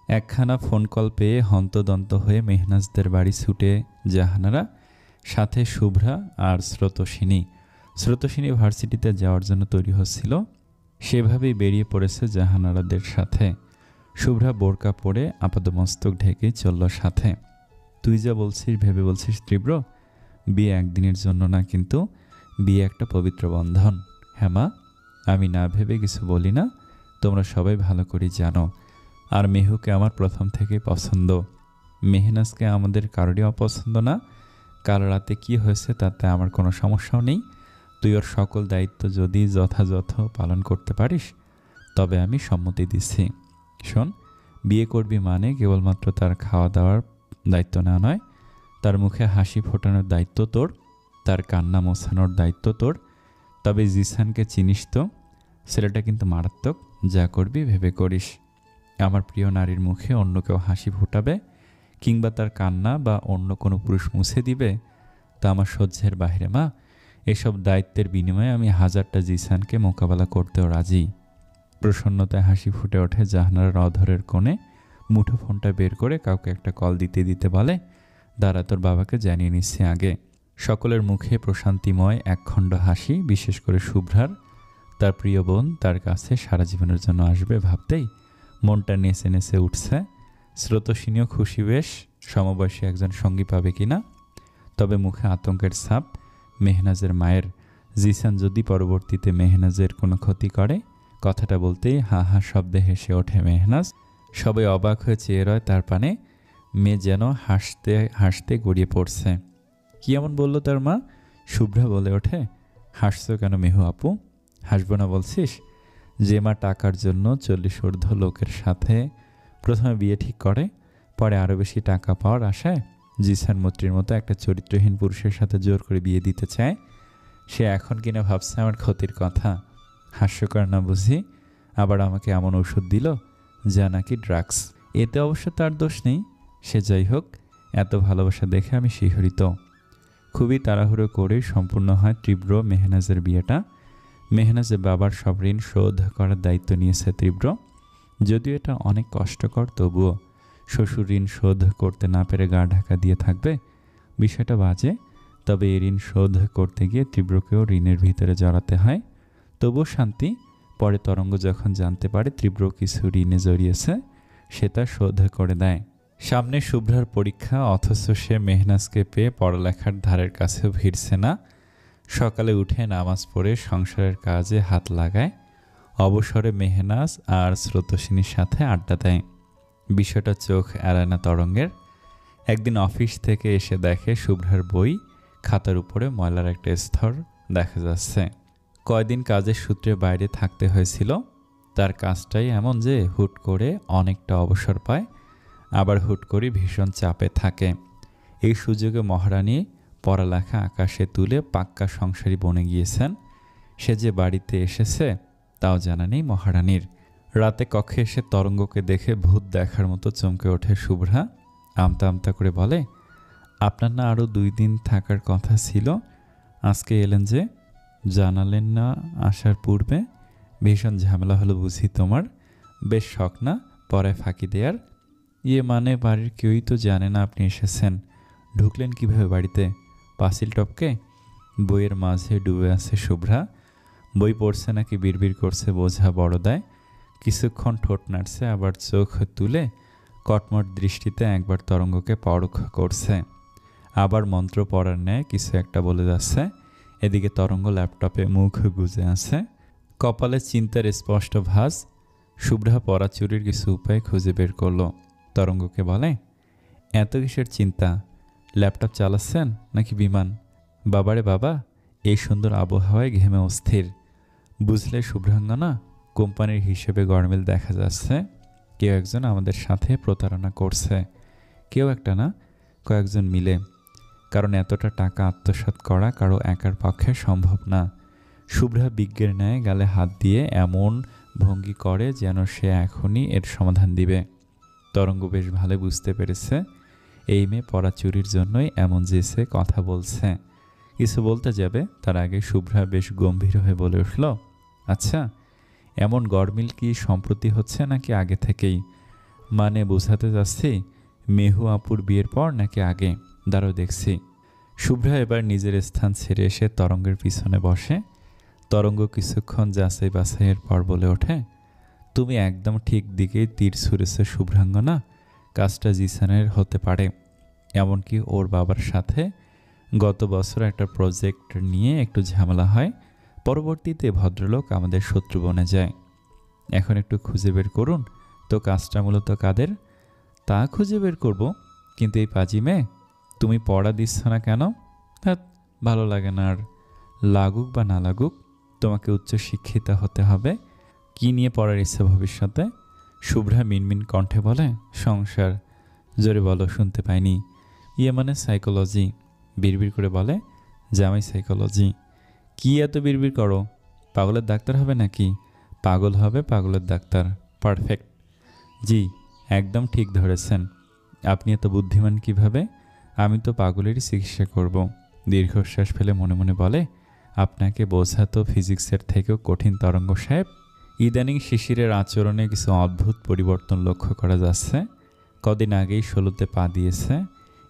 একখানা ফোন কল পেয়ে হন্তদন্ত হয়ে মেহনাজদের বাড়ি ছুটে জাহানারা, সাথে শুভ্রা আর স্রোতস্বিনী। স্রোতস্বিনী ভার্সিটিতে যাওয়ার জন্য তৈরি হচ্ছিল, সেভাবেই বেরিয়ে পড়েছে জাহানারাদের সাথে। শুভ্রা বোরকা পরে আপাদমস্তক ঢেকেই চলল সাথে। তুই যা বলছিস ভেবে বলছিস তীব্র? বিয়ে একদিনের জন্য না, কিন্তু বিয়ে একটা পবিত্র বন্ধন। হ্যাঁ মা, আমি না ভেবে কিছু বলি না, তোমরা সবাই ভালো করে জানো। আর মেহুকে আমার প্রথম থেকেই পছন্দ। মেহনাজকে আমাদের কারোরই অপছন্দ না। কাল রাতে কী হয়েছে তাতে আমার কোনো সমস্যাও নেই। তুই ওর সকল দায়িত্ব যদি যথাযথ পালন করতে পারিস তবে আমি সম্মতি দিচ্ছি। শোন, বিয়ে করবি মানে কেবলমাত্র তার খাওয়া দাওয়ার দায়িত্ব নেওয়া নয়, তার মুখে হাসি ফোটানোর দায়িত্ব তোর, তার কান্না মোছানোর দায়িত্ব তোর। তবে জিসানকে চিনিস তো, ছেলেটা কিন্তু মারাত্মক। যা করবি ভেবে করিস। আমার প্রিয় নারীর মুখে অন্য কেউ হাসি ফোটাবে কিংবা তার কান্না বা অন্য কোনো পুরুষ মুছে দিবে, তা আমার সহ্যের বাইরে মা। এসব দায়িত্বের বিনিময়ে আমি হাজারটা জিসানকে মোকাবেলা করতেও রাজি। প্রসন্নতায় হাসি ফুটে ওঠে জাহানারার অধরের কোণে। মুঠো ফোনটা বের করে কাউকে একটা কল দিতে দিতে বলে, দাঁড়া, তোর বাবাকে জানিয়ে নিচ্ছে আগে। সকলের মুখে প্রশান্তিময় একখণ্ড হাসি, বিশেষ করে শুভ্রার। তার প্রিয় বোন তার কাছে সারা জীবনের জন্য আসবে ভাবতেই মনটা নেচে নেচে উঠছে। স্রোতস্বিনীও খুশি বেশ, সমবয়সী একজন সঙ্গী পাবে কিনা। তবে মুখে আতঙ্কের ছাপ মেহনাজের মায়ের। জিসান যদি পরবর্তীতে মেহনাজের কোনো ক্ষতি করে, কথাটা বলতেই হা হা শব্দে হেসে ওঠে মেহনাজ। সবাই অবাক হয়ে চেয়ে রয় তার পানে। মেয়ে যেন হাসতে হাসতে গড়িয়ে পড়ছে। কি এমন বলল তার মা? শুভ্রা বলে ওঠে, হাসছো কেন মেহু আপু? হাসবো না বলছিস? যে মা টাকার জন্য 40 ঊর্ধ্ব লোকের সাথে প্রথমে বিয়ে ঠিক করে, পরে আরও বেশি টাকা পাওয়ার আশায় জিসান মৈত্রীর মতো একটা চরিত্রহীন পুরুষের সাথে জোর করে বিয়ে দিতে চায়, সে এখন কিনা ভাবছে আমার ক্ষতির কথা। হাস্যকর না বুঝি? আবার আমাকে এমন ওষুধ দিল যা নাকি ড্রাগস। এতে অবশ্য তার দোষ নেই। সে যাই হোক, এত ভালোবাসা দেখে আমি শিহরিত। খুবই তাড়াহুড়ো করে সম্পূর্ণ হয় তীব্র মেহনাজের বিয়েটা। মেহনাজের বাবার সব ঋণ শোধ করার দায়িত্ব নিয়েছে তীব্র। যদিও এটা অনেক কষ্টকর, তবুও শ্বশুর ঋণ শোধ করতে না পেরে গা ঢাকা দিয়ে থাকবে, বিষয়টা বাজে। তবে এই ঋণ শোধ করতে গিয়ে তীব্রকেও ঋণের ভিতরে জড়াতে হয়। তবুও শান্তি। পরে তরঙ্গ যখন জানতে পারে তীব্র কিছু ঋণে জড়িয়েছে, সে তা শোধ করে দেয়। সামনে শুভ্রার পরীক্ষা, অথচ সে মেহনাজকে পেয়ে পড়ালেখার ধারের কাছেও ভিড়ছে না। সকালে উঠে নামাজ পড়ে সংসারের কাজে হাত লাগায়। অবসরে মেহনাজ আর স্রোতস্বিনীর সাথে আড্ডা দেয়। বিষয়টা চোখ এড়ায় না তরঙ্গের। একদিন অফিস থেকে এসে দেখে শুভ্রার বই খাতার উপরে ময়লার একটা স্তর দেখা যাচ্ছে। কয়দিন কাজের সূত্রে বাইরে থাকতে হয়েছিল। তার কাজটাই এমন যে হুট করে অনেকটা অবসর পায়, আবার হুট করে ভীষণ চাপে থাকে। এই সুযোগে মহারানী পড়ালেখা আকাশে তুলে পাক্কা সংসারী বনে গিয়েছেন। সে যে বাড়িতে এসেছে তাও জানা নেই মহারানীর। রাতে কক্ষে এসে তরঙ্গকে দেখে ভূত দেখার মতো চমকে ওঠে শুভ্রা। আমতা আমতা করে বলে, আপনার না আরও 2 দিন থাকার কথা ছিল, আজকে এলেন যে? জানালেন না আসার পূর্বে? ভীষণ ঝামেলা হলো বুঝি তোমার? বেশ শখ না পড়ায় ফাঁকি দেয়ার? মানে বাড়ির কেউই তো জানে না আপনি এসেছেন। ঢুকলেন কিভাবে বাড়িতে? পাঁচিল টপকে? বইয়ের মাঝে ডুবে আছে শুভ্রা। বই পড়ছে নাকি বিড়বিড় করছে বোঝা বড় দায়। কিছুক্ষণ ঠোঁট নাড়ছে, আবার চোখ তুলে কটমট দৃষ্টিতে একবার তরঙ্গকে পরখ করছে, আবার মন্ত্র পড়ার ন্যায় কিছু একটা বলে যাচ্ছে। এদিকে তরঙ্গ ল্যাপটপে মুখ গুজে আছে, কপালে চিন্তার স্পষ্ট ভাঁজ। শুভ্রা পরাচুরির কিছু উপায় খুঁজে বের করলো। তরঙ্গকে বলে, এত কিসের চিন্তা? ল্যাপটপ চালাচ্ছেন নাকি বিমান? বাবারে বাবা, এই সুন্দর আবহাওয়ায় ঘেমে অস্থির। বুঝলে শুভ্রাঙ্গনা, কোম্পানির হিসেবে গরমিল দেখা যাচ্ছে। কেউ একজন আমাদের সাথে প্রতারণা করছে। কেউ একটা না, কয়েকজন মিলে। কারণ এতটা টাকা আত্মসাৎ করা কারো একার পক্ষে সম্ভব না। শুভ্রা বিজ্ঞের ন্যায় গালে হাত দিয়ে এমন ভঙ্গি করে যেন সে এখনই এর সমাধান দিবে। তরঙ্গ বেশ ভালো বুঝতে পেরেছে এই মেয়ে পরাচুরির জন্যই এমন যেসে কথা বলছে। কিছু বলতে যাবে তার আগে শুভ্রা বেশ গম্ভীর হয়ে বলে উঠল, আচ্ছা, এমন গরমিল কি সম্প্রতি হচ্ছে নাকি আগে থেকেই? মানে বোঝাতে যাচ্ছি মেহু আপুর বিয়ের পর নাকি আগে? দাঁড়াও দেখছি। শুভ্রা এবার নিজের স্থান ছেড়ে এসে তরঙ্গের পিছনে বসে। তরঙ্গ কিছুক্ষণ যাচাই বাছাইয়ের পর বলে ওঠে, তুমি একদম ঠিক দিকেই তীর ছুঁড়েছে শুভ্রাঙ্গনা। কাজটা জিসানের হতে পারে। এমনকি ওর বাবার সাথে গত বছর একটা প্রজেক্ট নিয়ে একটু ঝামেলা হয়। পরবর্তীতে ভদ্রলোক আমাদের শত্রু বনে যায়। এখন একটু খুঁজে বের করুন তো কাজটা মূলত কাদের। তা খুঁজে বের করব, কিন্তু এই পাজি মেয়ে তুমি পড়া দিচ্ছ না কেন? ধ্যাৎ, ভালো লাগে না আর। লাগুক বা না লাগুক, তোমাকে উচ্চ শিক্ষিতা হতে হবে। কি নিয়ে পড়ার ইচ্ছে ভবিষ্যতে? শুভ্রা মিনমিন কণ্ঠে বলে, সংসার। জোরে বলো, শুনতে পাইনি। মানে সাইকোলজি। বিড়বিড় করে বলে, জামাই সাইকোলজি। কি এত বিড়বিড় করো? পাগলের ডাক্তার হবে নাকি? পাগল হবে পাগলের ডাক্তার। পারফেক্ট। জি, একদম ঠিক ধরেছেন। আপনি এত বুদ্ধিমান কিভাবে? আমি তো পাগলেরই চিকিৎসা করব। দীর্ঘশ্বাস ফেলে মনে মনে বলে, আপনাকে বোঝা তো ফিজিক্সের থেকেও কঠিন তরঙ্গ সাহেব। ইদানিং শিশিরের আচরণে কিছু অদ্ভুত পরিবর্তন লক্ষ্য করা যাচ্ছে। কদিন আগেই 16তে পা দিয়েছে।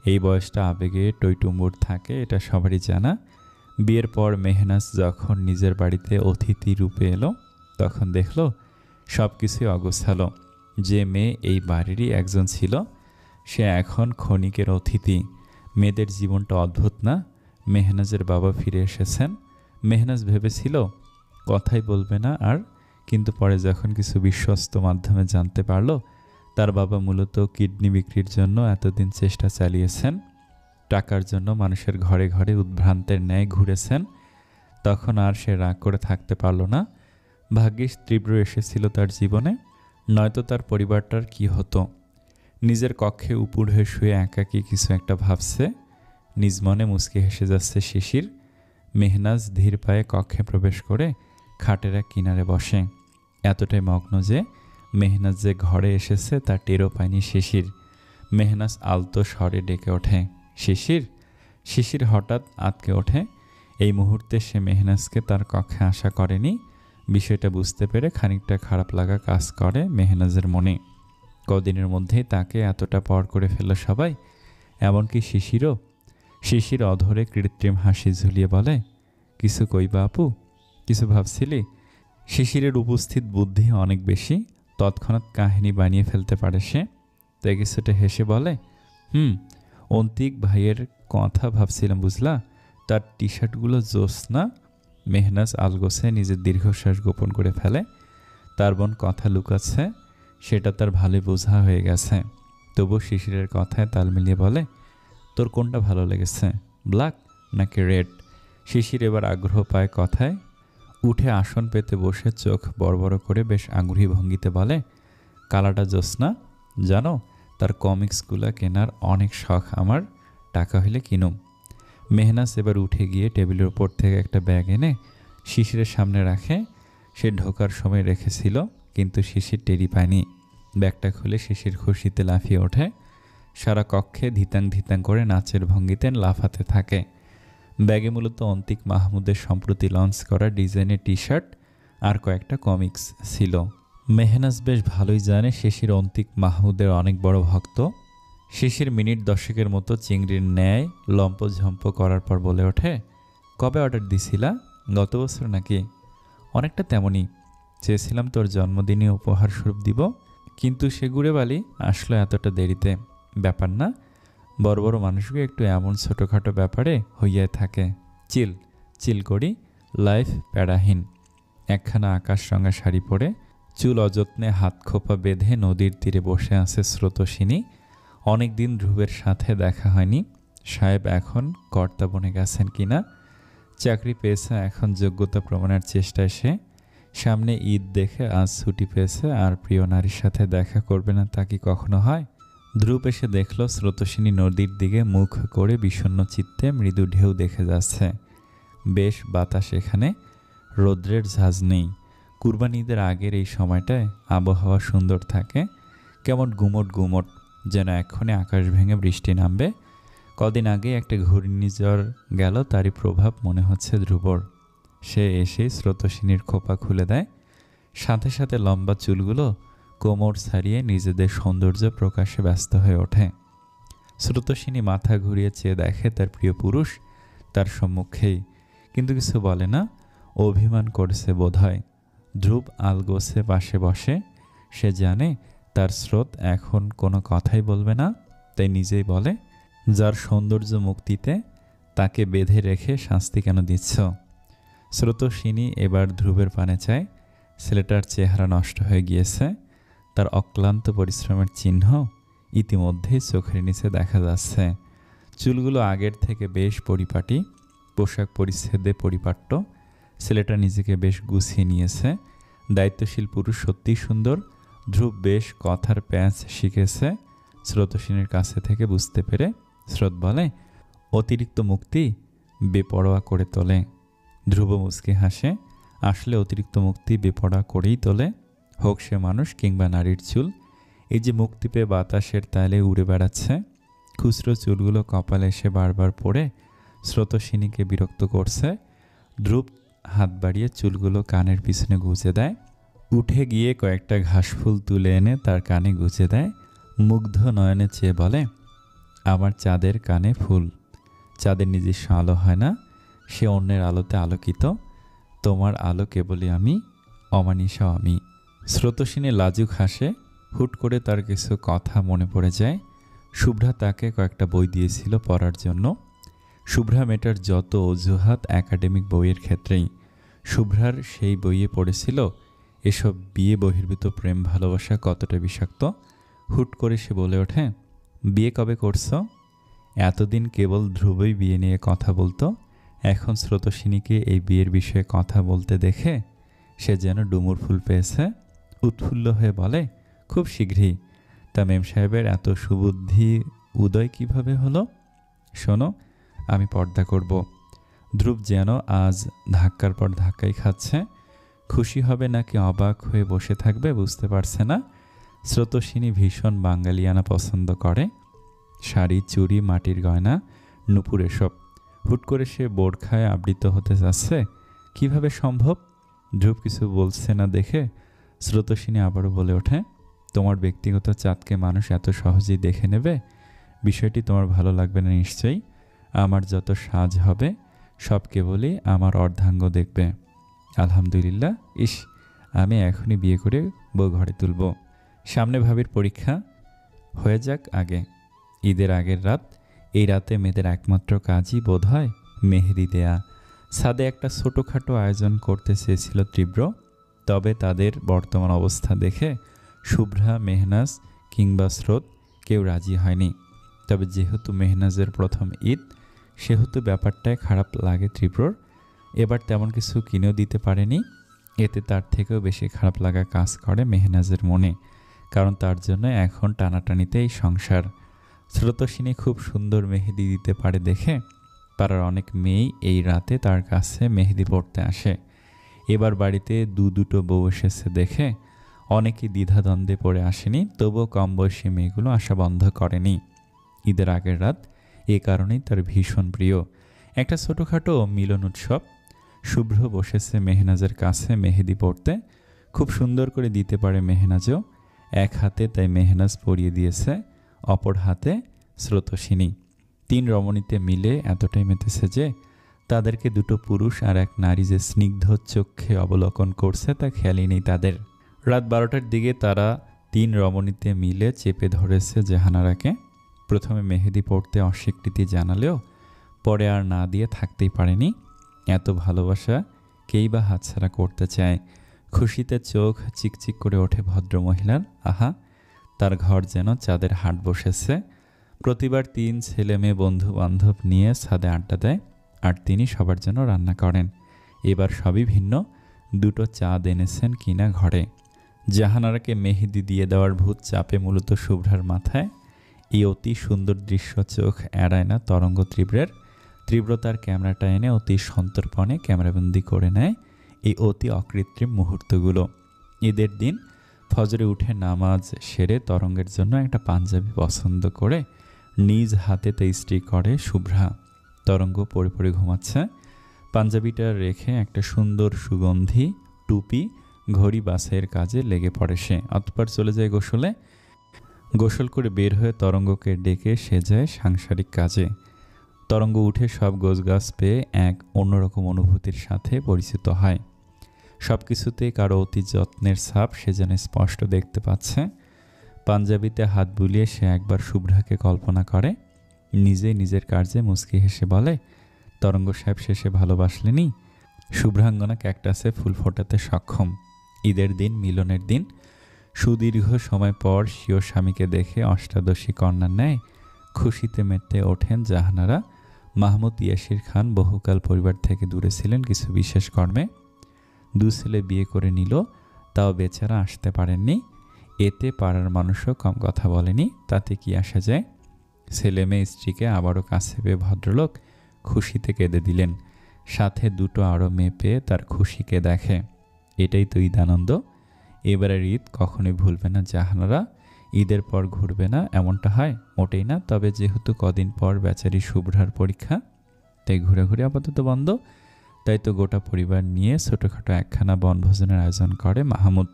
এই বয়সটা আবেগে টইটুম্বুর থাকে, এটা সবারই জানা। বিয়ের পর মেহনাজ যখন নিজের বাড়িতে অতিথি রূপে এলো, তখন দেখলো সব কিছুই অগোছালো। যে মেয়ে এই বাড়িরই একজন ছিল, সে এখন ক্ষণিকের অতিথি। মেয়েদের জীবনটা অদ্ভুত না? মেহনাজের বাবা ফিরে এসেছেন। মেহনাজ ভেবেছিল কথাই বলবে না আর, কিন্তু পরে যখন কিছু বিশ্বস্ত মাধ্যমে জানতে পারল তার বাবা মূলত কিডনি বিক্রির জন্য এতদিন চেষ্টা চালিয়েছেন, টাকার জন্য মানুষের ঘরে ঘরে উদ্ভ্রান্তের ন্যায় ঘুরেছেন, তখন আর সে রাগ করে থাকতে পারল না। ভাগ্যিস তীব্র এসেছিল তার জীবনে, নয়তো তার পরিবারটার কি হতো। নিজের কক্ষে উপুড় হয়ে শুয়ে একাকী কিছু একটা ভাবছে। নিজ মনে মুচকি হেসে যাচ্ছে শিশির। মেহনাজ ধীর পায়ে কক্ষে প্রবেশ করে খাটের এক কিনারে বসে। এতটাই মগ্ন যে মেহনাজ যে ঘরে এসেছে তা টেরও পায়নি শিশির। মেহনাজ আলতো স্বরে ডেকে ওঠে, শিশির। শিশির হঠাৎ আটকে ওঠে। এই মুহূর্তে সে মেহনাজকে তার কক্ষে আশা করেনি। বিষয়টা বুঝতে পেরে খানিকটা খারাপ লাগা কাজ করে মেহনাজের মনে। কদিনের মধ্যেই তাকে এতটা পর করে ফেলল সবাই, এমনকি শিশিরও। শিশির অধরে কৃত্রিম হাসি ঝুলিয়ে বলে, কিছু কইবা আপু? কিছু ভাবছিলি? শিশিরের উপস্থিত বুদ্ধি অনেক বেশি, তৎক্ষণাৎ কাহিনী বানিয়ে ফেলতে পারে সে। তাই কিছুটা হেসে বলে, অন্তিক ভাইয়ের কথা ভাবছিলাম বুঝলা, তার টি শার্টগুলো জোস না? মেহনাজ আলগোছে নিজের দীর্ঘশ্বাস গোপন করে ফেলে। তার বোন কথা লুকাচ্ছে সেটা তার ভালোই বোঝা হয়ে গেছে। তবু শিশিরের কথায় তাল মিলিয়ে বলে, তোর কোনটা ভালো লেগেছে, ব্ল্যাক নাকি রেড? শিশির এবার আগ্রহ পায় কথায়। উঠে আসন পেতে বসে চোখ বড় বড় করে বেশ আগ্রহী ভঙ্গিতে বলে, কালাটা জ্যোৎস্না। জানো, তার কমিক্সগুলো কেনার অনেক শখ আমার, টাকা হলে কিনুম। মেহনাজ এবার উঠে গিয়ে টেবিলের উপর থেকে একটা ব্যাগ এনে শিশিরের সামনে রাখে। সে ঢোকার সময় রেখেছিল, কিন্তু শিশির টেরি পায়নি। ব্যাগটা খুলে শিশির খুশিতে লাফিয়ে ওঠে। সারা কক্ষে ধিতাং ধিতাং করে নাচের ভঙ্গিতে লাফাতে থাকে। ব্যাগে মূলত অন্তিক মাহমুদের সম্প্রতি লঞ্চ করা ডিজাইনের টি শার্ট আর কয়েকটা কমিক্স ছিল। মেহনাজ বেশ ভালোই জানে শিশির অন্তিক মাহমুদের অনেক বড় ভক্ত। শিশির মিনিট 10 মতো চিংড়ির ন্যায় লম্পঝম্প করার পর বলে ওঠে, কবে অর্ডার দিছিলা? গত বছর নাকি? অনেকটা তেমনই। চেয়েছিলাম তোর জন্মদিনে উপহার স্বরূপ দিব, কিন্তু সে গুড়ে বালি আসলো এতটা দেরিতে। ব্যাপার না, বড় বড় মানুষকে একটু এমন ছোটোখাটো ব্যাপারে হইয়াই থাকে। চিল চিল করি, লাইফ প্যারাহীন। একখানা আকাশরঙা শাড়ি পরে চুল অযত্নে হাত খোপা বেঁধে নদীর তীরে বসে আছে স্রোতস্বিনী। অনেক দিন ধ্রুবের সাথে দেখা হয়নি। সাহেব এখন কর্তা বনে গেছেন কিনা, চাকরি পেয়েছে, এখন যোগ্যতা প্রমাণের চেষ্টায় সে। সামনে ঈদ দেখে আজ ছুটি পেয়েছে, আর প্রিয় নারীর সাথে দেখা করবে না তা কি কখনো হয়? ধ্রুব এসে দেখল স্রোতস্বিনী নদীর দিকে মুখ করে বিষণ্ণ চিত্তে মৃদু ঢেউ দেখে যাচ্ছে। বেশ বাতাস এখানে, রৌদ্রের ঝাঁজ নেই। কুরবানি ঈদের আগের এই সময়টায় আবহাওয়া সুন্দর থাকে, কেমন গুমট গুমট, যেন এক্ষণে আকাশ ভেঙে বৃষ্টি নামবে। কদিন আগে একটা ঘূর্ণিঝড় গেল, তারই প্রভাব মনে হচ্ছে ধ্রুবর। সে এসেই স্রোতস্বিনীর খোপা খুলে দেয়, সাথে সাথে লম্বা চুলগুলো কোমর ছাড়িয়ে নিজেদের সৌন্দর্য প্রকাশে ব্যস্ত হয়ে ওঠে। স্রোতস্বিনী মাথা ঘুরিয়ে চেয়ে দেখে তার প্রিয় পুরুষ তার সম্মুখেই, কিন্তু কিছু বলে না। অভিমান করছে বোধহয়। ধ্রুব আলগোছে পাশে বসে। সে জানে তার স্রোত এখন কোনো কথাই বলবে না, তাই নিজেই বলে, যার সৌন্দর্য মুক্তিতে তাকে বেঁধে রেখে শাস্তি কেন দিচ্ছ? স্রোতস্বিনী এবার ধ্রুবের পানে চায়। ছেলেটার চেহারা নষ্ট হয়ে গিয়েছে, তার অক্লান্ত পরিশ্রমের চিহ্ন ইতিমধ্যেই চোখের নিচে দেখা যাচ্ছে। চুলগুলো আগের থেকে বেশ পরিপাটি, পোশাক পরিচ্ছেদে পরিপাট্য। ছেলেটা নিজেকে বেশ গুছিয়ে নিয়েছে। দায়িত্বশীল পুরুষ সত্যিই সুন্দর। ধ্রুব বেশ কথার প্যাঁচ শিখেছে স্রোতস্বিনীর কাছে থেকে বুঝতে পেরে। স্রোত বলে, অতিরিক্ত মুক্তি বেপরোয়া করে তোলে। ধ্রুব মুচকি হাসে। আসলে অতিরিক্ত মুক্তি বেপরোয়া করেই তোলে, হোক সে মানুষ কিংবা নারীর চুল। এই যে মুক্তি পেয়ে বাতাসের তালে উড়ে বেড়াচ্ছে, খুচরো চুলগুলো কপালে এসে বারবার পড়ে স্রোতস্বিনীকে বিরক্ত করছে। ধ্রুব হাত বাড়িয়ে চুলগুলো কানের পিছনে গুঁজে দেয়। উঠে গিয়ে কয়েকটা ঘাসফুল তুলে এনে তার কানে গুঁজে দেয়। মুগ্ধ নয়নে চেয়ে বলে, আমার চাঁদের কানে ফুল। চাঁদের নিজস্ব আলো হয় না, সে অন্যের আলোতে আলোকিত। তোমার আলো কেবলই আমি, অমানিসাও আমি। স্রোতস্বিনী লাজুক হাসে। হুট করে তার কিছু কথা মনে পড়ে যায়। শুভ্রা তাকে কয়েকটা বই দিয়েছিল পড়ার জন্য। শুভ্রা মেয়েটার যত অজুহাত একাডেমিক বইয়ের ক্ষেত্রেই। শুভ্রার সেই বইয়ে পড়েছিল এসব বিয়ে বহির্ভূত প্রেম ভালোবাসা কতটা বিষাক্ত। হুট করে সে বলে ওঠে, বিয়ে কবে করছো? এতদিন কেবল ধ্রুবই বিয়ে নিয়ে কথা বলতো, এখন স্রোতস্বিনীকে এই বিয়ের বিষয়ে কথা বলতে দেখে সে যেন ডুমুর ফুল পেয়েছে। উৎফুল্ল হয়ে বলে, খুব শীঘ্রই। তা মেম সাহেবের এত সুবুদ্ধি উদয় কিভাবে হলো? শোনো, আমি পর্দা করব। ধ্রুব যেন আজ ধাক্কার পর ধাক্কাই খাচ্ছে। খুশি হবে নাকি অবাক হয়ে বসে থাকবে বুঝতে পারছে না। স্রোতস্বিনী ভীষণ বাঙালিয়ানা পছন্দ করে, শাড়ি, চুড়ি, মাটির গয়না, নুপুর এসব। হুট করে সে বোরখায় আবৃত হতে যাচ্ছে, কিভাবে সম্ভব? ধ্রুব কিছু বলছে না দেখে স্রোতস্বিনী আবারও বলে ওঠে, তোমার ব্যক্তিগত চাঁদকে মানুষ এত সহজেই দেখে নেবে? বিষয়টি তোমার ভালো লাগবে না নিশ্চয়ই। আমার যত সাজ হবে সব কেবলই আমার অর্ধাঙ্গ দেখবে। আলহামদুলিল্লাহ। ইস, আমি এখনই বিয়ে করে বউ ঘরে তুলব। সামনে ভাবির পরীক্ষা, হয়ে যাক আগে। ঈদের আগের রাত, এই রাতে মেয়েদের একমাত্র কাজই বোধ হয় মেহেদি দেয়া। ছাদে একটা ছোটোখাটো আয়োজন করতে চেয়েছিল তীব্র, তবে তাদের বর্তমান অবস্থা দেখে শুভ্রা, মেহনাজ কিংবা স্রোত কেউ রাজি হয়নি। তবে যেহেতু মেহনাজের প্রথম ঈদ, সেহেতু ব্যাপারটায় খারাপ লাগে তীব্রর। এবার তেমন কিছু কিনেও দিতে পারেনি। এতে তার থেকেও বেশি খারাপ লাগা কাজ করে মেহনাজের মনে, কারণ তার জন্য এখন টানাটানিতেই সংসার। স্রোতস্বিনী খুব সুন্দর মেহেদি দিতে পারে দেখে পাড়ার অনেক মেয়েই এই রাতে তার কাছে মেহেদি পড়তে আসে। এবার বাড়িতে দুটো বউ এসেছে দেখে অনেকেই দ্বিধাদ্বন্দ্বে পড়ে আসেনি, তবুও কম বয়সী মেয়েগুলো আসা বন্ধ করেনি। ঈদের আগের রাত এ কারণেই তার ভীষণ প্রিয়। একটা ছোটোখাটো মিলন উৎসব। শুভ্র বসেছে মেহনাজের কাছে মেহেদি পড়তে। খুব সুন্দর করে দিতে পারে মেহনাজও। এক হাতে তাই মেহনাজ পরিয়ে দিয়েছে, অপর হাতে স্রোতস্বিনী। 3 রমণীতে মিলে এতটাই মেতেছে যে তাদেরকে দুটো পুরুষ আর এক নারী যে স্নিগ্ধ চক্ষে অবলোকন করছে তা খেয়ালই নেই তাদের। রাত 12টার দিকে তারা 3 রমণীতে মিলে চেপে ধরেছে জাহানারাকে। প্রথমে মেহেদি পড়তে অস্বীকৃতি জানালেও পরে আর না দিয়ে থাকতেই পারেনি। এত ভালোবাসা কেই বা হাতছাড়া করতে চায়। খুশিতে চোখ চিকচিক করে ওঠে ভদ্রমহিলার। আহা, তার ঘর যেন চাঁদের হাট বসেছে। প্রতিবার 3 ছেলে মেয়ে বন্ধু বান্ধব নিয়ে ছাদে আড্ডা দেয়, আর তিনি সবার জন্য রান্না করেন। এবার সবই ভিন্ন, 2টো চাঁদ এনেছেন কিনা ঘরে। জাহানারাকে মেহেদি দিয়ে দেওয়ার ভূত চাপে মূলত শুভ্রার মাথায়। এই অতি সুন্দর দৃশ্য চোখ এড়ায় না তরঙ্গ তীব্রের। তীব্র তার ক্যামেরাটা এনে অতি সন্তর্পণে ক্যামেরাবন্দি করে নেয় এই অতি অকৃত্রিম মুহূর্তগুলো। ঈদের দিন ফজরে উঠে নামাজ সেরে তরঙ্গের জন্য একটা পাঞ্জাবি পছন্দ করে নিজ হাতে তা ইস্ত্রি করে শুভ্রা। তরঙ্গ পড়ে পড়ে ঘুমাচ্ছে। পাঞ্জাবিটা রেখে একটা সুন্দর সুগন্ধি টুপি ঘড়ি বাছাইয়ের কাজে লেগে পড়ে সে। অতঃপর চলে যায় গোসলে। গোসল করে বের হয়ে তরঙ্গকে ডেকে সে যায় সাংসারিক কাজে। তরঙ্গ উঠে সব গোছগাছ পেয়ে এক অন্যরকম অনুভূতির সাথে পরিচিত হয়। সব কিছুতেই কারো অতি যত্নের ছাপ সে যেন স্পষ্ট দেখতে পাচ্ছে। পাঞ্জাবিতে হাত বুলিয়ে সে একবার শুভ্রাকে কল্পনা করে। নিজেই নিজের কার্যে মুচকি হেসে বলে, তরঙ্গ সাহেব শেষে ভালোবাসলেনি। শুভ্রাঙ্গনা ক্যাকটাসে ফুল ফোটাতে সক্ষম। ঈদের দিন, মিলনের দিন। সুদীর্ঘ সময় পর স্বীয় স্বামীকে দেখে অষ্টাদশী কন্যার ন্যায় খুশিতে মেতে ওঠেন জাহানারা। মাহমুদ ইয়াসির খান বহুকাল পরিবার থেকে দূরে ছিলেন কিছু বিশেষ কর্মে। 2 ছেলে বিয়ে করে নিল, তাও বেচারা আসতে পারেননি। এতে পাড়ার মানুষও কম কথা বলেনি, তাতে কি আসা যায়। ছেলে মেয়ে স্ত্রীকে আবারও কাছে পেয়ে ভদ্রলোক খুশিতে কেঁদে দিলেন। সাথে 2টো আরও মেয়ে পেয়ে তার খুশিকে দেখে। এটাই তো ঈদ আনন্দ। এবারের ঈদ কখনোই ভুলবে না জাহানারা। ঈদের পর ঘুরবে না এমনটা হয় মোটেই না। তবে যেহেতু কদিন পর বেচারি শুভ্রার পরীক্ষা, তাই ঘুরে ঘুরে আপাতত বন্ধ। তাই তো গোটা পরিবার নিয়ে ছোটোখাটো একখানা বনভোজনের আয়োজন করে মাহমুদ।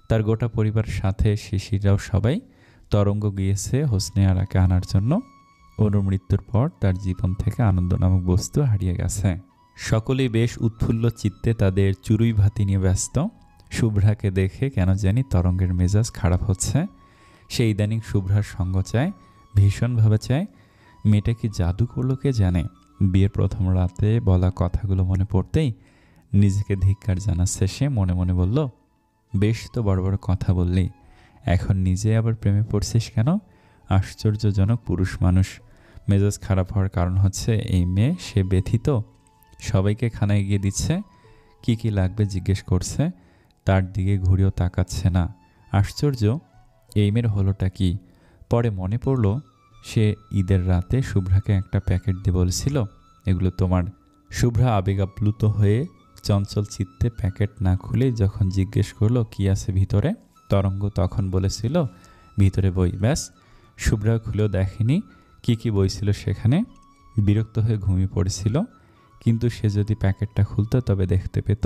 তার গোটা পরিবার সাথে শিশিররাও সবাই। তরঙ্গ গিয়েছে হোসনে আরাকে আনার জন্য। অনুর মৃত্যুর পর তার জীবন থেকে আনন্দ নামক বস্তু হারিয়ে গেছে। সকলেই বেশ উৎফুল্ল চিত্তে তাদের চুরুই ভাতি নিয়ে ব্যস্ত। শুভ্রাকে দেখে কেন জানি তরঙ্গের মেজাজ খারাপ হচ্ছে। সে ইদানিং শুভ্রার সঙ্গ চায়, ভীষণভাবে চায়। মেয়েটা কি জাদু করলো কে জানে। বিয়ের প্রথম রাতে বলা কথাগুলো মনে পড়তেই নিজেকে ধিক্কার জানাচ্ছে সে। মনে মনে বলল, বেশ তো বড় বড় কথা বললি, এখন নিজে আবার প্রেমে পড়ছিস কেন? আশ্চর্যজনক পুরুষ মানুষ। মেজাজ খারাপ হওয়ার কারণ হচ্ছে এই মেয়ে, সে ব্যথিত। সবাইকে খানা এগিয়ে দিচ্ছে, কি কি লাগবে জিজ্ঞেস করছে, তার দিকে ঘুরেও তাকাচ্ছে না। আশ্চর্য, এই মেয়ের হলোটা কি? পরে মনে পড়ল সে ঈদের রাতে শুভ্রাকে একটা প্যাকেট দিয়ে বলেছিল, এগুলো তোমার। শুভ্রা আবেগাপ্লুত হয়ে চঞ্চল চিত্তে প্যাকেট না খুলেই যখন জিজ্ঞেস করলো কি আছে ভিতরে, তরঙ্গ তখন বলেছিল ভিতরে বই। ব্যাস, শুভ্রা খুলেও দেখেনি কি কি বই ছিল সেখানে। বিরক্ত হয়ে ঘুমিয়ে পড়েছিল। কিন্তু সে যদি প্যাকেটটা খুলতো তবে দেখতে পেত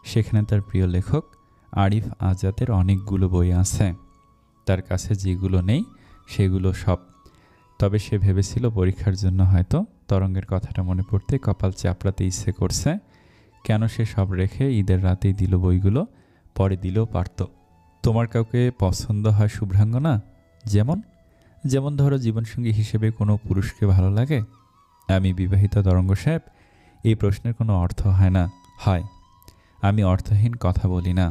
সেখানে তার প্রিয় লেখক আরিফ আজাদের অনেকগুলো বই আছে। তার কাছে যেগুলো নেই সেগুলো সব। তবে সে ভেবেছিল পরীক্ষার জন্য হয়তো। তরঙ্গের কথাটা মনে পড়তে কপাল চাপড়াতে ইচ্ছে করছে। কেন সে সব রেখে ঈদের রাতেই দিল বইগুলো? পরে দিলেও পারত। তোমার কাউকে পছন্দ হয় শুভ্রাঙ্গনা? যেমন যেমন ধরো জীবনসঙ্গী হিসেবে কোনো পুরুষকে ভালো লাগে? আমি বিবাহিত তরঙ্গ সাহেব, এই প্রশ্নের কোনো অর্থ হয় না। হয়, আমি অর্থহীন কথা বলি না।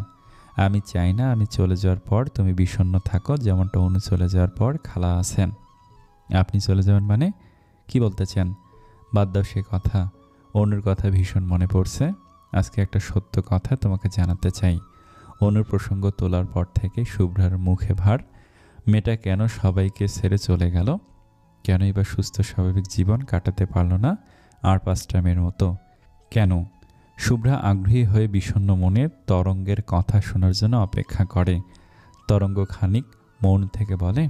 আমি চাই না আমি চলে যাওয়ার পর তুমি বিষণ্ণ থাকো, যেমনটা অনু চলে যাওয়ার পর খালা আছেন। আপনি চলে যাবেন মানে কি বলতে চান? বাদ দাও সে কথা। অনুর কথা ভীষণ মনে পড়ছে। আজকে একটা সত্য কথা তোমাকে জানাতে চাই। অনুর প্রসঙ্গ তোলার পর থেকে শুভ্রার মুখে ভার। মেয়েটা কেন সবাইকে ছেড়ে চলে গেল? কেনই বা সুস্থ স্বাভাবিক জীবন কাটাতে পারল না আর 5টা মেয়ের মতো? কেন? শুভ্রা আগ্রহী হয়ে বিষণ্ণ মনে তরঙ্গের কথা শোনার জন্য অপেক্ষা করে। তরঙ্গ খানিক মৌন থেকে বলে,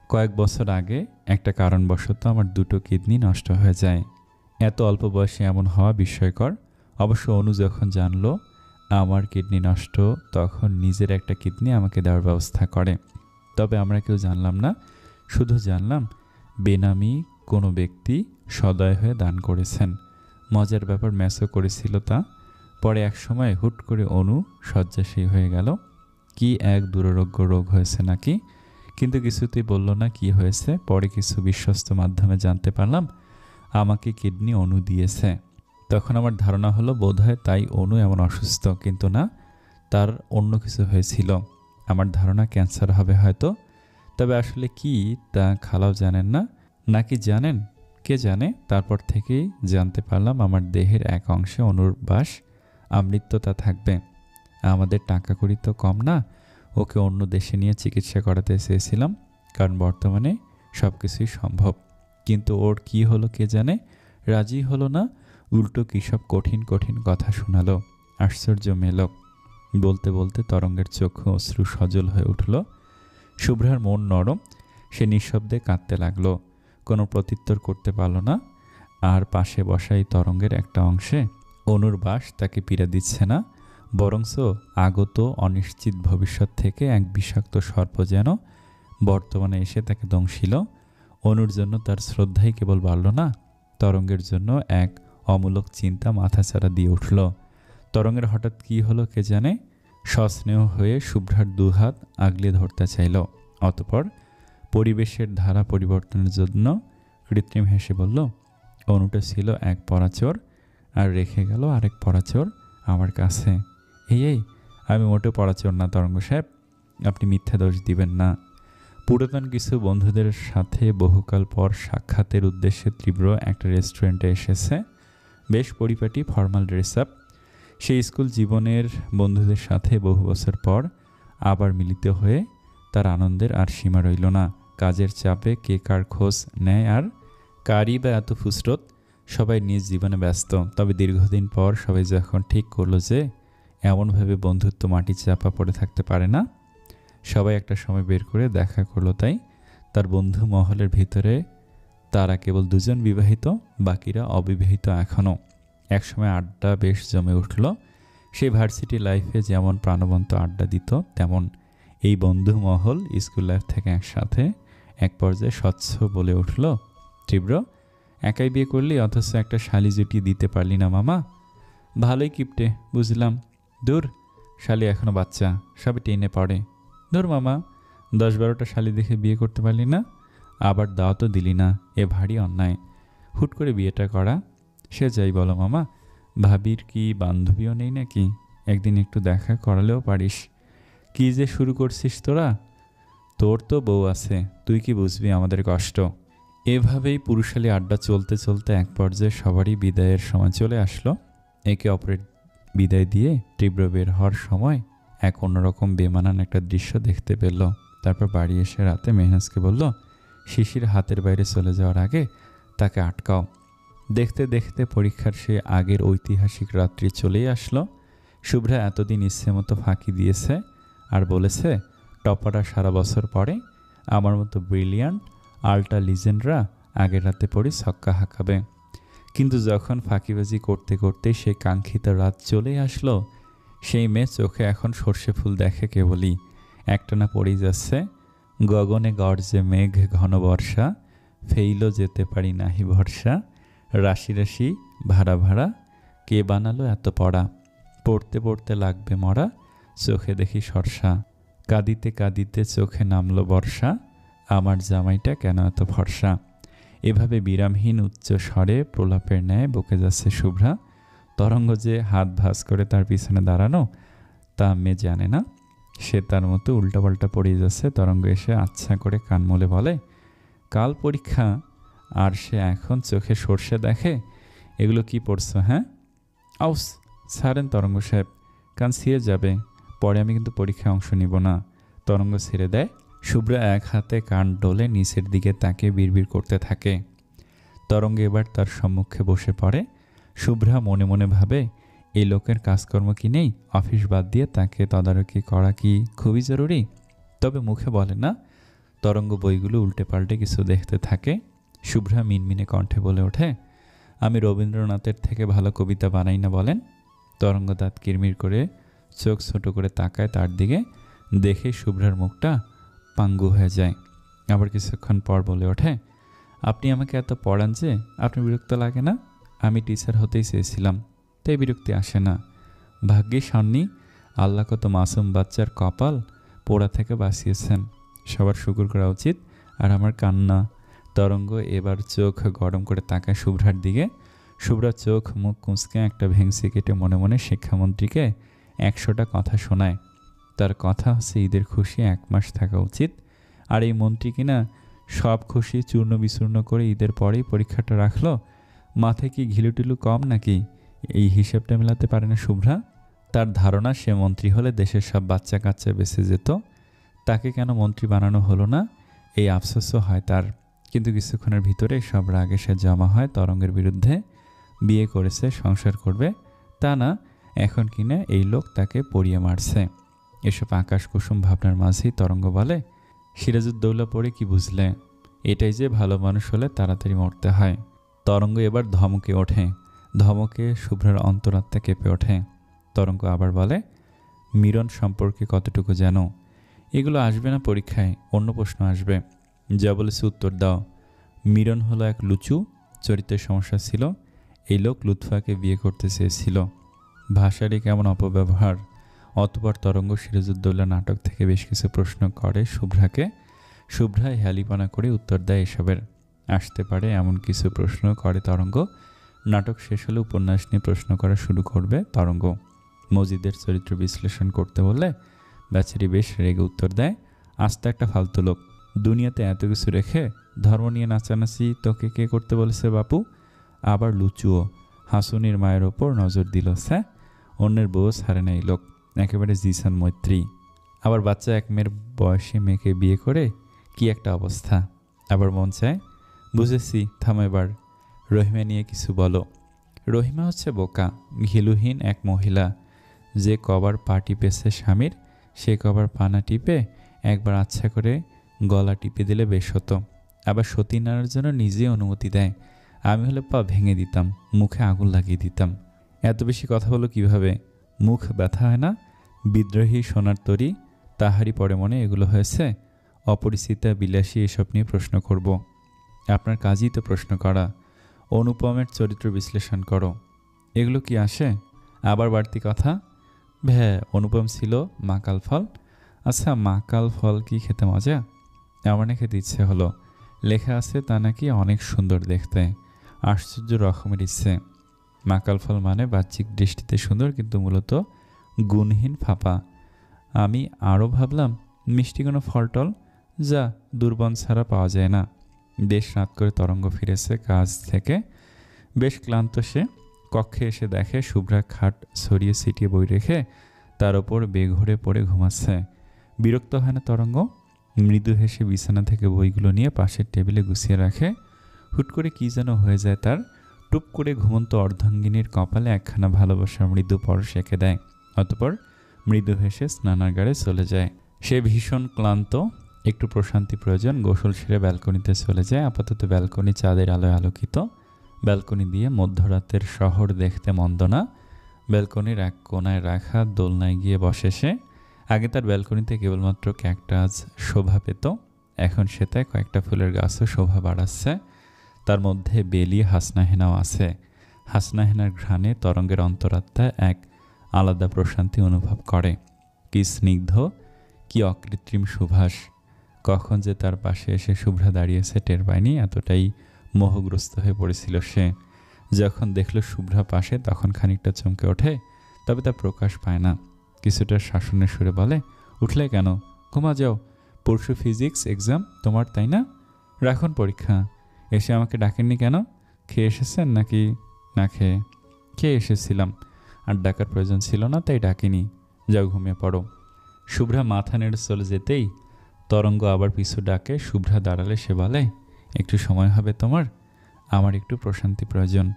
কয়েক বছর আগে একটা কারণবশত আমার 2টো কিডনি নষ্ট হয়ে যায়। এত অল্প বয়সে এমন হওয়া বিস্ময়কর। অবশ্য অনু যখন জানলো আমার কিডনি নষ্ট, তখন নিজের একটা কিডনি আমাকে দেওয়ার ব্যবস্থা করে। তবে আমরা কেউ জানলাম না, শুধু জানলাম বেনামি কোনো ব্যক্তি সদয় হয়ে দান করেছেন। মজার ব্যাপার, ম্যাচও করেছিল তা। পরে এক সময় হুট করে অনু শয্যাশায়ী হয়ে গেল। কি এক দুরারোগ্য রোগ হয়েছে নাকি, কিন্তু কিছুতেই বলল না কি হয়েছে। পরে কিছু বিশ্বস্ত মাধ্যমে জানতে পারলাম আমাকে কিডনি অনু দিয়েছে। তখন আমার ধারণা হলো বোধহয় তাই অনু এমন অসুস্থ, কিন্তু না, তার অন্য কিছু হয়েছিল। আমার ধারণা ক্যান্সার হবে হয়তো। তবে আসলে কি তা খালাও জানেন না, নাকি জানেন কে জানে। তারপর থেকেই জানতে পারলাম আমার দেহের এক অংশে অনুর বাস, আমৃত্যতা থাকবে। আমাদের টাকা কড়ি তো কম না, ওকে অন্য দেশে নিয়ে চিকিৎসা করাতে চেয়েছিলাম, কারণ বর্তমানে সব কিছুই সম্ভব। কিন্তু ওর কি হলো কে জানে, রাজি হলো না, উল্টো কী সব কঠিন কঠিন কথা শোনালো। আশ্চর্য মেলক। বলতে বলতে তরঙ্গের চক্ষু অশ্রু সজল হয়ে উঠল। শুভ্রার মন নরম, সে নিঃশব্দে কাঁদতে লাগলো। কোনো প্রত্যুত্তর করতে পারল না। আর পাশে বসাই তরঙ্গের একটা অংশে অনুর বাস তাকে পীড়া দিচ্ছে না, বরঞ্চ আগত অনিশ্চিত ভবিষ্যৎ থেকে এক বিষাক্ত সর্প যেন বর্তমানে এসে তাকে দংশিল। অনুর জন্য তার শ্রদ্ধাই কেবল বাড়ল না, তরঙ্গের জন্য এক অমূলক চিন্তা মাথাচাড়া দিয়ে উঠল। তরঙ্গের হঠাৎ কি হলো কে জানে, সস্নেহ হয়ে শুভ্রার দুহাত আগলে ধরতে চাইল। অতঃপর পরিবেশের ধারা পরিবর্তনের জন্য কৃত্রিম হেসে বলল, অনুটা ছিল এক পরাচর, আর রেখে গেল আরেক পরাচর আমার কাছে। এই আমি মোটেও পরাচর না তরঙ্গ সাহেব, আপনি মিথ্যা দোষ দিবেন না। পুরাতন কিছু বন্ধুদের সাথে বহুকাল পর সাক্ষাতের উদ্দেশ্যে তীব্র একটা রেস্টুরেন্টে এসেছে। বেশ পরিপাটি ফর্মাল ড্রেস আপ। সেই স্কুল জীবনের বন্ধুদের সাথে বহু বছর পর আবার মিলিত হয়ে তার আনন্দের আর সীমা রইল না। কাজের চাপে কে কার খোঁজ নেয়, আর কারই বা এত ফুসরত। সবাই নিজ জীবনে ব্যস্ত। তবে দীর্ঘদিন পর সবাই যখন ঠিক করলো যে এমনভাবে বন্ধুত্ব মাটি চাপা পড়ে থাকতে পারে না, সবাই একটা সময় বের করে দেখা করলো। তাই তার বন্ধু মহলের ভিতরে তারা কেবল দুজন বিবাহিত, বাকিরা অবিবাহিত এখনও। একসময় আড্ডা বেশ জমে উঠল। সেই ভার্সিটি লাইফে যেমন প্রাণবন্ত আড্ডা দিত, তেমন এই বন্ধু মহল স্কুল লাইফ থেকে একসাথে এক পর্যায়ে স্বচ্ছ বলে উঠল, তীব্র একাই বিয়ে করলি, অথচ একটা শালি জুটি দিতে পারলি না মামা। ভালোই কিপটে বুঝলাম। দূর, শালি এখনও বাচ্চা, সবে টেনে পড়ে। দূর মামা, 10-12টা শালি দেখে বিয়ে করতে পারলি না, আবার দাও তো দিলি না, এ ভারী অন্যায়। হুট করে বিয়েটা করা। সে যাই বলো মামা, ভাবির কি বান্ধবীও নেই নাকি? একদিন একটু দেখা করালেও পারিস। কি যে শুরু করছিস তোরা? তোর তো বউ আছে, তুই কি বুঝবি আমাদের কষ্ট। এভাবেই পুরুষালী আড্ডা চলতে চলতে এক পর্যায়ে সবারই বিদায়ের সময় চলে আসলো। একে অপরের বিদায় দিয়ে তীব্র বের হওয়ার সময় এক অন্যরকম বেমানান একটা দৃশ্য দেখতে পেল। তারপর বাড়ি এসে রাতে মেহনাজকে বলল, শিশির হাতের বাইরে চলে যাওয়ার আগে তাকে আটকাও। দেখতে দেখতে পরীক্ষার সে আগের ঐতিহাসিক রাত্রি চলেই আসলো। শুভ্রা এতদিন ইচ্ছে মতো ফাঁকি দিয়েছে আর বলেছে টপাররা সারা বছর পরে আমার মতো ব্রিলিয়ান্ট আল্ট্রা লিজেন্ডরা আগের রাতে পড়ে ছক্কা হাঁকাবে। কিন্তু যখন ফাঁকিবাজি করতে করতে সেই কাঙ্ক্ষিত রাত চলেই আসলো, সেই মেয়ে চোখে এখন সর্ষে ফুল দেখে কেবলই। একটানা পড়েই যাচ্ছে, গগনে গর্জে মেঘ ঘন বর্ষা, ফেইল যেতে পারি নাহি ভরসা, রাশি রাশি ভাড়া ভাড়া, কে বানালো এত পড়া, পড়তে পড়তে লাগবে মরা, চোখে দেখি সরসা, কাঁদিতে কাঁদিতে চোখে নামলো বর্ষা, আমার জামাইটা কেন এত ফর্সা। এভাবে বিরামহীন উচ্চ স্বরে প্রলাপের ন্যায় বকে যাচ্ছে শুভ্রা। তরঙ্গ যে হাত ভাঁজ করে তার পিছনে দাঁড়ানো তা মেয়ে জানে না। সে তার মতো উল্টাপাল্টা পড়িয়ে যাচ্ছে। তরঙ্গ এসে আচ্ছা করে কান মলে বলে, কাল পরীক্ষা আর সে এখন চোখে সর্ষে দেখে। এগুলো কি পড়ছো হ্যাঁ? আউস ছাড়েন তরঙ্গ সাহেব, কান ছিঁড়ে যাবে। পরে আমি কিন্তু পরীক্ষায় অংশ নিব না। তরঙ্গ ছেড়ে দেয়। শুভ্রা এক হাতে কান ডলে নিচের দিকে তাকে বিড়বিড় করতে থাকে। তরঙ্গ এবার তার সম্মুখে বসে পড়ে। শুভ্রা মনে মনে ভাবে, এই লোকের কাজকর্ম কি নেই? অফিস বাদ দিয়ে তাকে তদারকি করা কি খুবই জরুরি? তবে মুখে বলে না। তরঙ্গ বইগুলো উল্টে পাল্টে কিছু দেখতে থাকে। শুভ্রা মিনমিনে কণ্ঠে বলে ওঠে, আমি রবীন্দ্রনাথের থেকে ভালো কবিতা বানাই না বলেন? তরঙ্গ দাঁত কিরমির করে চোখ ছোট করে তাকায় তার দিকে, দেখে শুভ্রার মুখটা পাঙ্গু হয়ে যায়। আবার কিছুক্ষণ পর বলে ওঠে, আপনি আমাকে এত পড়ান যে আপনার বিরক্ত লাগে না? আমি টিচার হতেই চেয়েছিলাম, তাই বিরক্তি আসে না। ভাগ্যিস হননি, আল্লাহ কত মাসুম বাচ্চার কপাল পোড়া থেকে বাঁচিয়েছেন, সবার শুকর করা উচিত। আর আমার কান্না। তরঙ্গ এবার চোখ গরম করে তাকায় শুভ্রার দিকে। শুভ্রা চোখ মুখ কুঁচকে একটা ভেংসি কেটে মনে মনে শিক্ষামন্ত্রীকে 100টা কথা শোনায়। তার কথা হচ্ছে ঈদের খুশি 1 মাস থাকা উচিত, আর এই মন্ত্রী কিনা সব খুশি চূর্ণ বিচূর্ণ করে ঈদের পরেই পরীক্ষাটা রাখলো। মাথায় কি ঘিলুটিলু কম নাকি? এই হিসেবটা মেলাতে পারে না শুভ্রা। তার ধারণা সে মন্ত্রী হলে দেশের সব বাচ্চা কাচ্চা বেঁচে যেত, তাকে কেন মন্ত্রী বানানো হলো না, এই আফসোসও হয় তার। কিন্তু কিছুক্ষণের ভিতরে সব রাগে সে জমা হয় তরঙ্গের বিরুদ্ধে। বিয়ে করেছে, সংসার করবে, তা না, এখন কিনা এই লোক তাকে পড়িয়ে মারছে। এসব আকাশ কুসুম ভাবনার মাঝেই তরঙ্গ বলে, সিরাজউদ্দৌলা পড়ে কি বুঝলে? এটাই যে ভালো মানুষ হলে তাড়াতাড়ি মরতে হয়। তরঙ্গ এবার ধমকে ওঠে। ধমকে শুভ্রার অন্তরাত্মা কেঁপে ওঠে। তরঙ্গ আবার বলে, মিরন সম্পর্কে কতটুকু জানো? এগুলো আসবে না পরীক্ষায়, অন্য প্রশ্ন আসবে। যা বলেছে উত্তর দাও। মিরন হলো এক লুচু, চরিত্রের সমস্যা ছিল। এই লোক লুৎফাকে বিয়ে করতে চেয়েছিল। ভাষারই কেমন অপব্যবহার। অতপর তরঙ্গ সিরাজউদ্দৌলা নাটক থেকে বেশ কিছু প্রশ্ন করে শুভ্রাকে। শুভ্রা হেয়ালিপনা করে উত্তর দেয় এসবের। আসতে পারে এমন কিছু প্রশ্ন করে তরঙ্গ। নাটক শেষ হলে উপন্যাস নিয়ে প্রশ্ন করা শুরু করবে তরঙ্গ। মজিদের চরিত্র বিশ্লেষণ করতে বললে বেচারি বেশ রেগে উত্তর দেয়, আস্তে একটা ফালতু লোক, দুনিয়াতে এত কিছু রেখে ধর্ম নিয়ে নাচানাচি তোকে কে করতে বলেছে বাপু? আবার লুচুও হাসুনির মায়ের ওপর নজর দিল। স্যাঁ, অন্যের বউ ছাড়ে না এই লোক, একেবারে জিসান মৈত্রী। আবার বাচ্চা এক মেয়ের বয়সী মেয়েকে বিয়ে করে কি একটা অবস্থা। আবার মন চায়, বুঝেছি, থামো এবার, রহিমা নিয়ে কিছু বলো। রহিমা হচ্ছে বোকা, ঘিলুহীন এক মহিলা, যে কবার পা টিপেছে স্বামীর, সে কবার পানা টিপে একবার আচ্ছা করে গলা টিপে দিলে বেশ হতো। আবার সতী নাড়ার জন্য নিজে অনুমতি দেয়। আমি হলে পা ভেঙে দিতাম, মুখে আগুন লাগিয়ে দিতাম। এত বেশি কথা বলো কিভাবে? মুখ ব্যথা হয় না? বিদ্রোহী সোনার তরী, তাহারই পরে মনে এগুলো হয়েছে? অপরিচিতা বিলাসী এসব নিয়ে প্রশ্ন করব? আপনার কাজই তো প্রশ্ন করা। অনুপমের চরিত্র বিশ্লেষণ করো। এগুলো কি আসে? আবার বাড়তি কথা। ভ্যা, অনুপম ছিল মাকাল ফল। আচ্ছা, মাকাল ফল কি খেতে মজা? আমার না খেতে ইচ্ছে হলো। লেখা আছে তা নাকি অনেক সুন্দর দেখতে। আশ্চর্য রকমের ইচ্ছে। মাকাল ফল মানে বাহ্যিক দৃষ্টিতে সুন্দর, কিন্তু মূলত গুণহীন ফাঁপা। আমি আরও ভাবলাম মিষ্টি কোনো ফলটল, যা দুর্বন ছাড়া পাওয়া যায় না। বেশ রাত করে তরঙ্গ ফিরেছে কাজ থেকে। বেশ ক্লান্ত সে। কক্ষে এসে দেখে শুভ্রা খাট ছড়িয়ে ছিটিয়ে বই রেখে তার ওপর বেঘরে পড়ে ঘুমাচ্ছে। বিরক্ত হয় না তরঙ্গ? মৃদু হেসে বিছানা থেকে বইগুলো নিয়ে পাশের টেবিলে গুছিয়ে রাখে। হুট করে কী যেন হয়ে যায় তার। টুপ করে ঘুমন্ত অর্ধাঙ্গিনীর কপালে একখানা ভালোবাসার মৃদু পরশ এঁকে দেয়। অতপর মৃদু হেসে স্নানাগারে চলে যায়। সে ভীষণ ক্লান্ত, একটু প্রশান্তি প্রয়োজন। গোসল সেরে ব্যালকনিতে চলে যায়। আপাতত ব্যালকনি চাঁদের আলোয় আলোকিত। ব্যালকনি দিয়ে মধ্যরাতের শহর দেখতে মন্দ না। ব্যালকনির এক কোনায় রাখা দোলনায় গিয়ে বসে সে। আগে তার ব্যালকনিতে কেবলমাত্র ক্যাকটাস শোভা পেত, এখন সেটায় কয়েকটা ফুলের গাছও শোভা বাড়াচ্ছে। তার মধ্যে বেলি হাসনাহেনাও আছে। হাসনাহেনার ঘ্রাণে তরঙ্গের অন্তরাত্মা এক আলাদা প্রশান্তি অনুভব করে। কি স্নিগ্ধ, কি অকৃত্রিম সুভাষ। কখন যে তার পাশে এসে শুভ্রা দাঁড়িয়েছে টের পায়নি, এতটাই মোহগ্রস্ত হয়ে পড়েছিল সে। যখন দেখল শুভ্রা পাশে, তখন খানিকটা চমকে ওঠে, তবে তা প্রকাশ পায় না। কিছুটা শাসনের সুরে বলে, উঠলে কেন? ঘুমা যাও, পরশু ফিজিক্স এক্সাম তোমার, তাই না? রাখুন পরীক্ষা। এসে আমাকে ডাকেননি কেন? খেয়ে এসেছেন নাকি? না খেয়ে এসেছিলাম, আর ডাকার প্রয়োজন ছিল না, তাই ডাকিনি। যাও ঘুমিয়ে পড়ো। শুভ্রা মাথা নেড়ে চলে যেতেই তরঙ্গ আবার পিছু ডাকে। শুভ্রা দাঁড়ালে সে বলে, একটু সময় হবে তোমার? আমার একটু প্রশান্তি প্রয়োজন।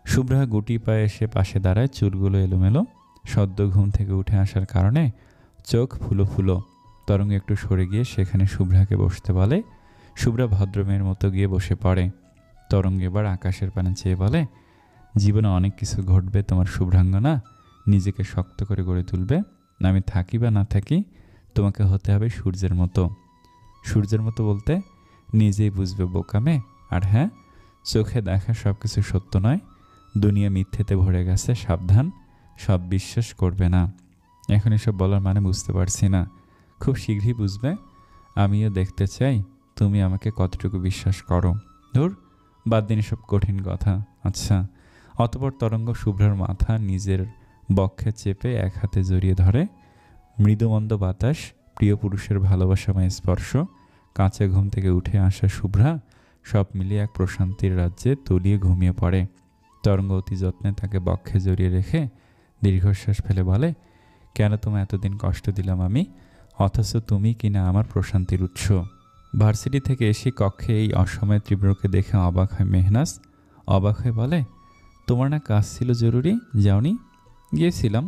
শুভ্রা গুটি পায়ে এসে পাশে দাঁড়ায়, চুলগুলো এলোমেলো। সদ্য ঘুম থেকে উঠে আসার কারণে চোখ ফুলো ফুলো। তরঙ্গ একটু সরে গিয়ে সেখানে শুভ্রাকে বসতে বলে। শুভ্রা ভদ্রমেয়ের মতো গিয়ে বসে পড়ে। তরঙ্গ এবার আকাশের পানে চেয়ে বলে, জীবনে অনেক কিছু ঘটবে তোমার শুভ্রাঙ্গনা, নিজেকে শক্ত করে গড়ে তুলবে। আমি থাকি বা না থাকি, তোমাকে হতে হবে সূর্যের মতো। সূর্যের মতো বলতে নিজেই বুঝবে বোকামে। আর হ্যাঁ, চোখে দেখা সব কিছু সত্য নয়, দুনিয়া মিথ্যেতে ভরে গেছে, সাবধান, সব বিশ্বাস করবে না। এখন এসব বলার মানে বুঝতে পারছি না, খুব শীঘ্রই বুঝবে। আমিও দেখতে চাই তুমি আমাকে কতটুকু বিশ্বাস করো। ধুর, বাদ দিন সব কঠিন কথা। আচ্ছা। অতঃপর তরঙ্গ শুভ্রার মাথা নিজের বক্ষে চেপে এক হাতে জড়িয়ে ধরে। মৃদুমন্দ বাতাস, প্রিয় পুরুষের ভালোবাসাময় স্পর্শ, কাঁচা ঘুম থেকে উঠে আসা শুভ্রা, সব মিলিয়ে এক প্রশান্তির রাজ্যে তলিয়ে ঘুমিয়ে পড়ে। তরঙ্গ অতি যত্নে তাকে বক্ষে জড়িয়ে রেখে দীর্ঘশ্বাস ফেলে বলে, কেন তোমায় এতদিন কষ্ট দিলাম আমি, অথচ তুমি কিনা আমার প্রশান্তির উৎস। ভার্সিটি থেকে এসে কক্ষে এই অসময়ে তীব্রকে দেখে অবাক হয় মেহনাজ। অবাক হয়ে বলে, তোমার না কাজ ছিল জরুরি, যাওনি? গিয়েছিলাম,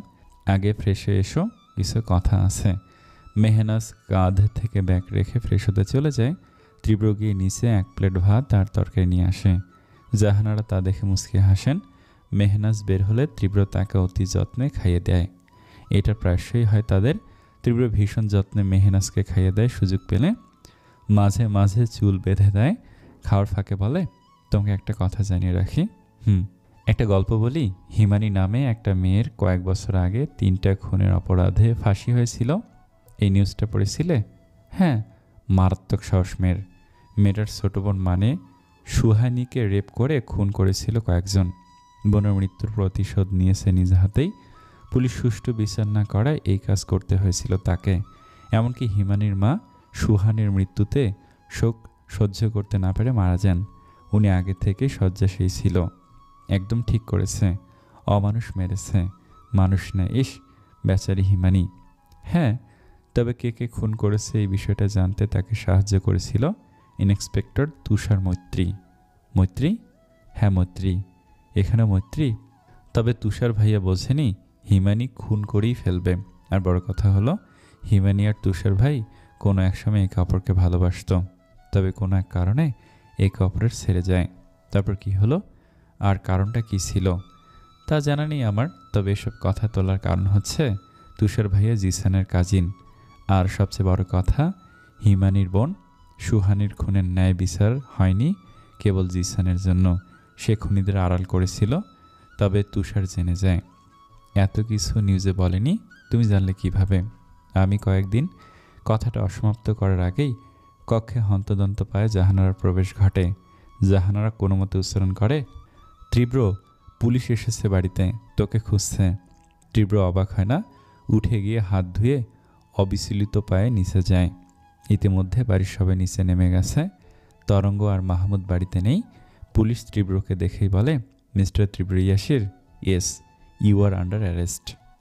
আগে ফ্রেশ হয়ে এসো, কিছু কথা আছে। মেহনাজ কাঁধ থেকে ব্যাগ রেখে ফ্রেশ হতে চলে যায়। তীব্র গিয়ে নিচে এক প্লেট ভাত আর তরকারি নিয়ে আসে। জাহানারা তা দেখে মুচকে হাসেন। মেহনাজ বের হলে তীব্র তাকে অতি যত্নে খাইয়ে দেয়। এটা প্রায়শই হয় তাদের। তীব্র ভীষণ যত্নে মেহনাজকে খাইয়ে দেয়, সুযোগ পেলে মাঝে মাঝে চুল বেঁধে দেয়। খাওয়ার ফাঁকে বলে, তোমাকে একটা কথা জানিয়ে রাখি। একটা গল্প বলি। হিমানি নামে একটা মেয়ের কয়েক বছর আগে 3টা খুনের অপরাধে ফাঁসি হয়েছিল। এই নিউজটা পড়েছিলে? হ্যাঁ, মারাত্মক সাহস মেয়ের। মেয়েটার ছোট বোন মানে সুহানিকে রেপ করে খুন করেছিল কয়েকজন। বোনের মৃত্যুর প্রতিশোধ নিয়েছে নিজ হাতেই। পুলিশ সুষ্ঠু বিচার না করায় এই কাজ করতে হয়েছিল তাকে। এমনকি হিমানির মা সুহানির মৃত্যুতে শোক সহ্য করতে না পেরে মারা যান। উনি আগে থেকে শয্যাশায়ী ছিল। একদম ঠিক করেছে, অমানুষ মেরেছে, মানুষ না। ইস, বেচারি হিমানি। হ্যাঁ, তবে কে কে খুন করেছে এই বিষয়টা জানতে তাকে সাহায্য করেছিল ইন্সপেক্টর তুষার মৈত্রী। মৈত্রী? হ্যাঁ মৈত্রী, এখানে মৈত্রী। তবে তুষার ভাইয়া বোঝেনি হিমানি খুন করেই ফেলবে। আর বড় কথা হলো, হিমানি আর তুষার ভাই কোনো এক সময় একে অপরকে ভালোবাসত। তবে কোনো এক কারণে একে অপরের ছেড়ে যায়। তারপর কি হলো আর কারণটা কি ছিল তা জানা নেই আমার। তবে এসব কথা তোলার কারণ হচ্ছে তুষার ভাইয়া জিসানের কাজিন। আর সবচেয়ে বড় কথা, হিমানির বোন সুহানির খুনের ন্যায় বিচার হয়নি কেবল জিসানের জন্য। সে খুনিদের আড়াল করেছিল। তবে তুষার জেনে যায়। এত কিছু নিউজে বলেনি, তুমি জানলে কিভাবে? আমি কয়েকদিন কথাটা অসমাপ্ত করার আগেই কক্ষে হন্তদন্ত পায়ে জাহানারার প্রবেশ ঘটে। জাহানারা কোনো মতে উচ্চারণ করে, তীব্র, পুলিশ এসেছে বাড়িতে, তোকে খুঁজছে। তীব্র অবাক হয় না, উঠে গিয়ে হাত ধুয়ে অবিচলিত পায়ে নিচে যায়। ইতিমধ্যে বাড়ির সবাই নিচে নেমে গেছে। তরঙ্গ আর মাহমুদ বাড়িতে নেই। পুলিশ তীব্রকে দেখেই বলে, Mister Tibro Yasir, yes, you are under arrest.